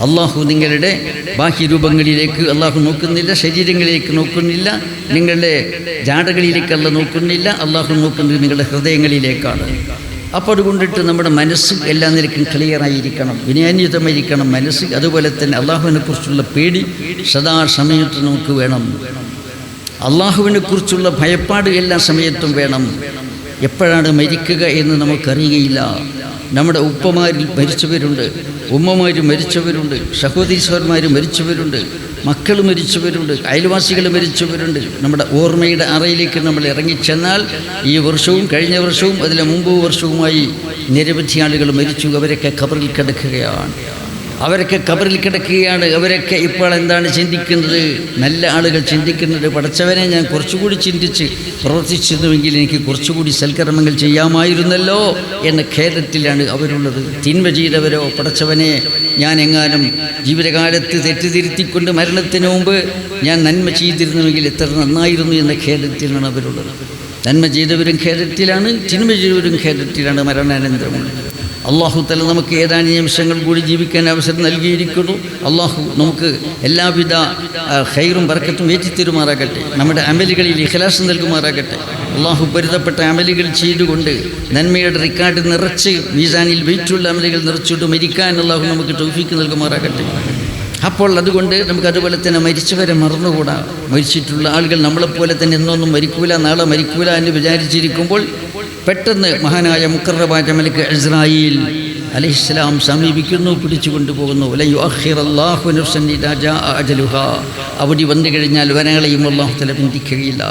അള്ളാഹു നിങ്ങളുടെ ബാഹ്യരൂപങ്ങളിലേക്ക് അള്ളാഹു നോക്കുന്നില്ല, ശരീരങ്ങളിലേക്ക് നോക്കുന്നില്ല, നിങ്ങളുടെ ജാടകളിലേക്കല്ല നോക്കുന്നില്ല. അള്ളാഹു നോക്കുന്നത് നിങ്ങളുടെ ഹൃദയങ്ങളിലേക്കാണ്. അപ്പോൾ അതുകൊണ്ടിട്ട് നമ്മുടെ മനസ്സ് എല്ലാ നിലയ്ക്കും ക്ലിയറായിരിക്കണം, വിനയാന്വിതമായിരിക്കണം മനസ്സ്. അതുപോലെ തന്നെ അള്ളാഹുവിനെക്കുറിച്ചുള്ള പേടി സദാ സമയത്ത് നമുക്ക് വേണം. അള്ളാഹുവിനെക്കുറിച്ചുള്ള ഭയപ്പാട് എല്ലാ സമയത്തും വേണം. എപ്പോഴാണ് മരിക്കുക എന്ന് നമുക്കറിയുകയില്ല. നമ്മുടെ ഉപ്പമാരിൽ മരിച്ചവരുണ്ട്, ഉമ്മമാർ മരിച്ചവരുണ്ട്, സഹോദരീശ്വരന്മാർ മരിച്ചവരുണ്ട്, മക്കൾ മരിച്ചവരുണ്ട്, അയൽവാസികൾ മരിച്ചവരുണ്ട്. നമ്മുടെ ഓർമ്മയുടെ അറയിലേക്ക് നമ്മൾ ഇറങ്ങിച്ചെന്നാൽ ഈ വർഷവും കഴിഞ്ഞ വർഷവും അതിലെ മുമ്പ് വർഷവുമായി നിരവധി ആളുകൾ മരിച്ചു. അവരൊക്കെ ഖബറിൽ കിടക്കുകയാണ്. അവരൊക്കെ ഇപ്പോൾ എന്താണ് ചിന്തിക്കുന്നത്? നല്ല ആളുകൾ ചിന്തിക്കുന്നത്, പടച്ചവനെ ഞാൻ കുറച്ചുകൂടി ചിന്തിച്ച് പ്രവർത്തിച്ചിരുന്നുവെങ്കിൽ എനിക്ക് കുറച്ചുകൂടി സൽക്കർമ്മങ്ങൾ ചെയ്യാമായിരുന്നല്ലോ എന്ന ഖേദത്തിലാണ് അവരുള്ളത്. തിന്മ ചെയ്തവരോ, പടച്ചവനെ ഞാൻ എങ്ങാനും ജീവിതകാലത്ത് തെറ്റുതിരുത്തിക്കൊണ്ട് മരണത്തിന് മുമ്പ് ഞാൻ നന്മ ചെയ്തിരുന്നുവെങ്കിൽ എത്ര നന്നായിരുന്നു എന്ന ഖേദത്തിലാണ് അവരുള്ളത്. നന്മ ചെയ്തവരും ഖേദത്തിലാണ്, തിന്മ ചെയ്തവരും ഖേദത്തിലാണ് മരണാനന്തരമുള്ളത്. അള്ളാഹു തആല നമുക്ക് ഏതാനും നിമിഷങ്ങൾ കൂടി ജീവിക്കാൻ അവസരം നൽകിയിരിക്കുന്നു. അള്ളാഹു നമുക്ക് എല്ലാവിധ ഖൈറും ബർക്കത്തും ഏറ്റിത്തരുമാറാകട്ടെ. നമ്മുടെ അമലുകളിൽ ഇഖ്ലാസ് നൽകുമാറാകട്ടെ. അള്ളാഹു പൊരുത്തപ്പെട്ട അമലുകൾ ചെയ്തുകൊണ്ട് നന്മയുടെ റിക്കാർഡ് നിറച്ച് മീസാനിൽ വെയിറ്റുള്ള അമലുകൾ നിറച്ചിട്ട് മരിക്കാൻ അള്ളാഹു നമുക്ക് തൗഫീക്ക് നൽകുമാറാകട്ടെ. അപ്പോൾ അതുകൊണ്ട് നമുക്ക് അതുപോലെ തന്നെ മരിച്ചവരെ മറന്നുകൂടാ. മരിച്ചിട്ടുള്ള ആളുകൾ നമ്മളെപ്പോലെ തന്നെ എന്നൊന്നും മരിക്കൂല, നാളെ മരിക്കൂല എന്ന് വിചാരിച്ചിരിക്കുമ്പോൾ പെട്ടെന്ന് മഹാനായ മുഖറബായ മലക്ക് ഇസ്രായീൽ അലൈഹിസ്സലാം സമീപിക്കുന്നു, പിടിച്ചുകൊണ്ടുപോകുന്നു. അവധി വന്നു കഴിഞ്ഞാൽ ഒരാളെയും അള്ളാഹു തആല ബന്ധിക്കുകയില്ല.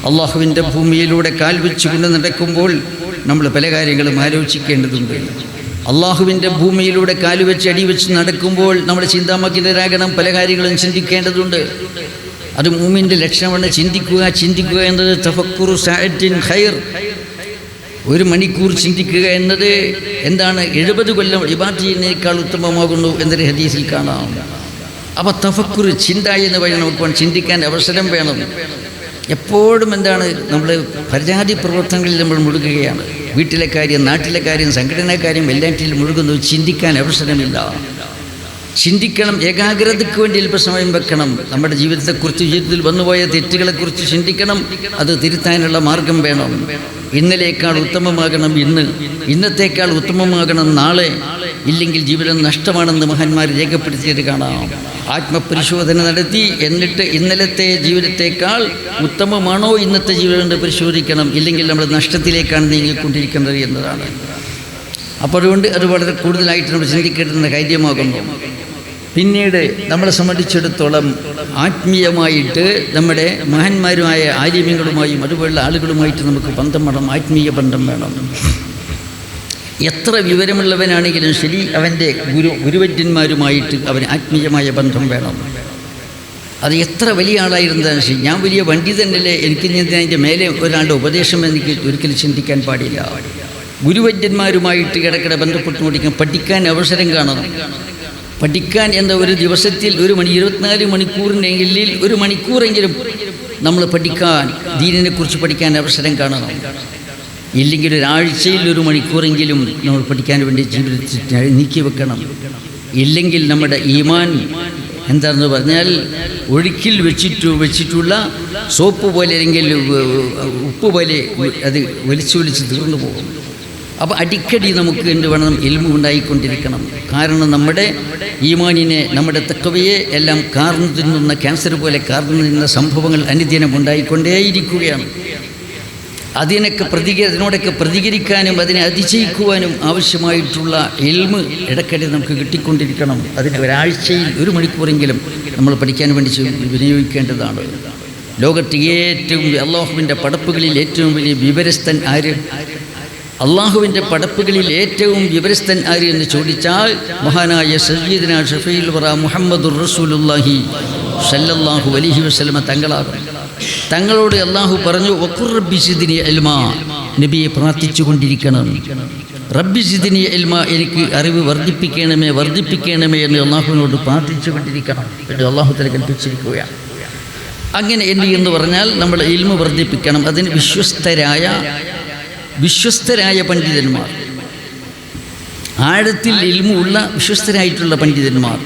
അള്ളാഹുവിൻ്റെ ഭൂമിയിലൂടെ കാൽ വെച്ചുകൊണ്ട് നടക്കുമ്പോൾ നമ്മൾ പല കാര്യങ്ങളും ആലോചിക്കേണ്ടതുണ്ട്. അള്ളാഹുവിൻ്റെ ഭൂമിയിലൂടെ കാലുവെച്ച് അടിവെച്ച് നടക്കുമ്പോൾ നമ്മൾ ചിന്താമഗ്നരാകണം, പല കാര്യങ്ങളും ചിന്തിക്കേണ്ടതുണ്ട്. അത് മുഅ്മിന്റെ ലക്ഷണമാണ്. ചിന്തിക്കുക എന്നത് തഫക്കുറു സഅത്തിൻ ഖൈർ. 1 മണിക്കൂർ ചിന്തിക്കുക എന്നത് എന്താണ്? 70 കൊല്ലം ഇബാദത്ത് ചെയ്യുന്നതിനേക്കാൾ ഉത്തമമാകുന്നു എന്നൊരു ഹദീസിൽ കാണാം. അപ്പോൾ തഫക്കുർ, ചിന്ത എന്ന് പറയുന്നത് നമുക്ക് ചിന്തിക്കാൻ അവസരം വേണം. എപ്പോഴും എന്താണ്, നമ്മൾ പരജാതി പ്രവർത്തനങ്ങളിൽ നമ്മൾ മുഴുകുകയാണ്. വീട്ടിലെ കാര്യം, നാട്ടിലെ കാര്യം, സംഘടനാ കാര്യം എല്ലാറ്റിലും മുഴുകുന്നു. ചിന്തിക്കാൻ അവസരമില്ല. ചിന്തിക്കണം, ഏകാഗ്രതയ്ക്ക് വേണ്ടി അല്പസമയം വെക്കണം. നമ്മുടെ ജീവിതത്തിൽ വന്നുപോയ തെറ്റുകളെക്കുറിച്ച് ചിന്തിക്കണം. അത് തിരുത്താനുള്ള മാർഗം വേണം. ഇന്നലേക്കാൾ ഉത്തമമാകണം ഇന്നത്തേക്കാൾ ഉത്തമമാകണം നാളെ. ഇല്ലെങ്കിൽ ജീവിതം നഷ്ടമാണെന്ന് മഹാന്മാർ രേഖപ്പെടുത്തിയത് കാണാം. ആത്മപരിശോധന നടത്തി എന്നിട്ട് ഇന്നലത്തെ ജീവിതത്തേക്കാൾ ഉത്തമമാണോ ഇന്നത്തെ ജീവിതം എന്ന് പരിശോധിക്കണം. ഇല്ലെങ്കിൽ നമ്മൾ നഷ്ടത്തിലേക്കാണ് നീങ്ങിക്കൊണ്ടിരിക്കുന്നത് എന്നതാണ്. അപ്പോൾ അതുകൊണ്ട് അത് വളരെ കൂടുതലായിട്ട് നമ്മൾ ചിന്തിക്കേണ്ടുന്ന കാര്യമാകുന്നു. പിന്നീട് നമ്മളെ സംബന്ധിച്ചിടത്തോളം ആത്മീയമായിട്ട് നമ്മുടെ മഹാന്മാരുമായ ആലിമ്യങ്ങളുമായും അതുപോലുള്ള ആളുകളുമായിട്ട് നമുക്ക് ബന്ധം വേണം, ആത്മീയ ബന്ധം വേണം. എത്ര വിവരമുള്ളവനാണെങ്കിലും ശരി, അവൻ്റെ ഗുരുവര്യന്മാരുമായിട്ട് അവന് ആത്മീയമായ ബന്ധം വേണം. അത് എത്ര വലിയ ആളായിരുന്നാലും ശരി. ഞാൻ വലിയ പണ്ഡിതനല്ലേ, എനിക്ക് അതിൻ്റെ മേലെ ഒരാളുടെ ഉപദേശം എനിക്ക് ഒരിക്കലും ചിന്തിക്കാൻ പാടില്ല. ഗുരുവര്യന്മാരുമായിട്ട് ഇടയ്ക്കിടെ ബന്ധപ്പെട്ടുകൊണ്ടിരിക്കാൻ, പഠിക്കാൻ അവസരം കാണണം. പഠിക്കാൻ എന്ന ഒരു ദിവസത്തിൽ 24 മണിക്കൂറിനെങ്കിൽ 1 മണിക്കൂറെങ്കിലും നമ്മൾ പഠിക്കാൻ, ദീനിനെക്കുറിച്ച് പഠിക്കാൻ അവസരം കാണണം. ഇല്ലെങ്കിൽ ഒരാഴ്ചയിൽ 1 മണിക്കൂറെങ്കിലും നമ്മൾ പഠിക്കാൻ വേണ്ടി ജീവിതത്തിൽ നീക്കി വെക്കണം. ഇല്ലെങ്കിൽ നമ്മുടെ ഈമാൻ എന്താണെന്ന് പറഞ്ഞാൽ ഒഴുക്കിൽ വെച്ചിട്ടുള്ള സോപ്പ് പോലെ അല്ലെങ്കിൽ ഉപ്പ് പോലെ അത് വലിച്ച് തീർന്നു പോകും. അപ്പോൾ അടിക്കടി നമുക്ക് എന്ത് വേണം? ഇൽമു ഉണ്ടായിക്കൊണ്ടിരിക്കണം. കാരണം നമ്മുടെ ഈമാനിനെ, നമ്മുടെ തഖ്വയെ എല്ലാം കാർന്നു തിന്നുന്ന ക്യാൻസർ പോലെ കാർന്നു തിന്നുന്ന സംഭവങ്ങൾ അനുദിനം ഉണ്ടായിക്കൊണ്ടേയിരിക്കുകയാണ്. അതിനോടൊക്കെ പ്രതികരിക്കാനും അതിനെ അതിജയിക്കുവാനും ആവശ്യമായിട്ടുള്ള ഇൽമ് ഇടയ്ക്കിടെ നമുക്ക് കിട്ടിക്കൊണ്ടിരിക്കണം. അതിന് ഒരാഴ്ചയിൽ 1 മണിക്കൂറെങ്കിലും നമ്മൾ പഠിക്കാൻ വേണ്ടി വിനിയോഗിക്കേണ്ടതാണ്. ലോകത്ത് ഏറ്റവും അള്ളാഹുവിൻ്റെ പടപ്പുകളിൽ ഏറ്റവും വലിയ വിവരസ്ഥൻ ആര്? അള്ളാഹുവിൻ്റെ പടപ്പുകളിൽ ഏറ്റവും വിവരസ്ഥൻ ആര് എന്ന് ചോദിച്ചാൽ മഹാനായ സയ്യിദുനാ ഷഫീഉൽ വറ മുഹമ്മദുർ റസൂലുള്ളാഹി സല്ലല്ലാഹു അലൈഹി വസല്ലമ തങ്ങളാകും. തങ്ങളോട് അള്ളാഹു പറഞ്ഞു, വഖുർ റബ്ബി സിദ്നി ഇൽമാ, നബിയെ പ്രാർത്ഥിച്ചു കൊണ്ടിരിക്കണം. റബ്ബി സിദ്നി ഇൽമാ, എനിക്ക് അറിവ് വർദ്ധിപ്പിക്കണമേ എന്ന് അള്ളാഹുവിനോട് പ്രാർത്ഥിച്ചു കൊണ്ടിരിക്കണം എന്ന് അള്ളാഹു തആല കൽപ്പിച്ചിരിക്കുകയാണ്. അങ്ങനെ എന്ന് പറഞ്ഞാൽ നമ്മൾ ഇൽമു വർദ്ധിപ്പിക്കണം. അതിന് വിശ്വസ്തരായ പണ്ഡിതന്മാർ, ആഴത്തിൽ ഇൽമു ഉള്ള വിശ്വസ്തരായിട്ടുള്ള പണ്ഡിതന്മാർ,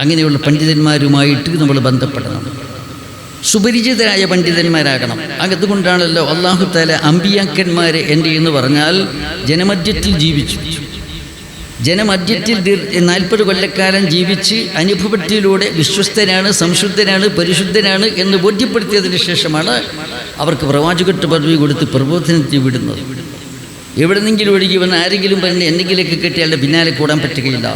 അങ്ങനെയുള്ള പണ്ഡിതന്മാരുമായിട്ട് നമ്മൾ ബന്ധപ്പെടണം. സുപരിചിതരായ പണ്ഡിതന്മാരാകണം. അതുകൊണ്ടാണല്ലോ അല്ലാഹു തആല അമ്പിയാക്കന്മാരെ എന്ന് പറഞ്ഞാൽ ജനമധ്യത്തിൽ ജീവിച്ചു. ജനമധ്യത്തിൽ 40 കൊല്ലക്കാലം ജീവിച്ച് അനുഭവത്തിലൂടെ വിശ്വസ്തനാണ്, സംശുദ്ധനാണ്, പരിശുദ്ധനാണ് എന്ന് ബോധ്യപ്പെടുത്തിയതിന് ശേഷമാണ് അവർക്ക് പ്രവാചകത്വ പദവി കൊടുത്ത് പ്രബോധനത്തിൽ വിടുന്നത്. എവിടെന്നെങ്കിലും ഒഴുകി വന്ന് ആരെങ്കിലും പറഞ്ഞ് എന്തെങ്കിലുമൊക്കെ കിട്ടിയാൽ പിന്നാലെ കൂടാൻ പറ്റുകയില്ല.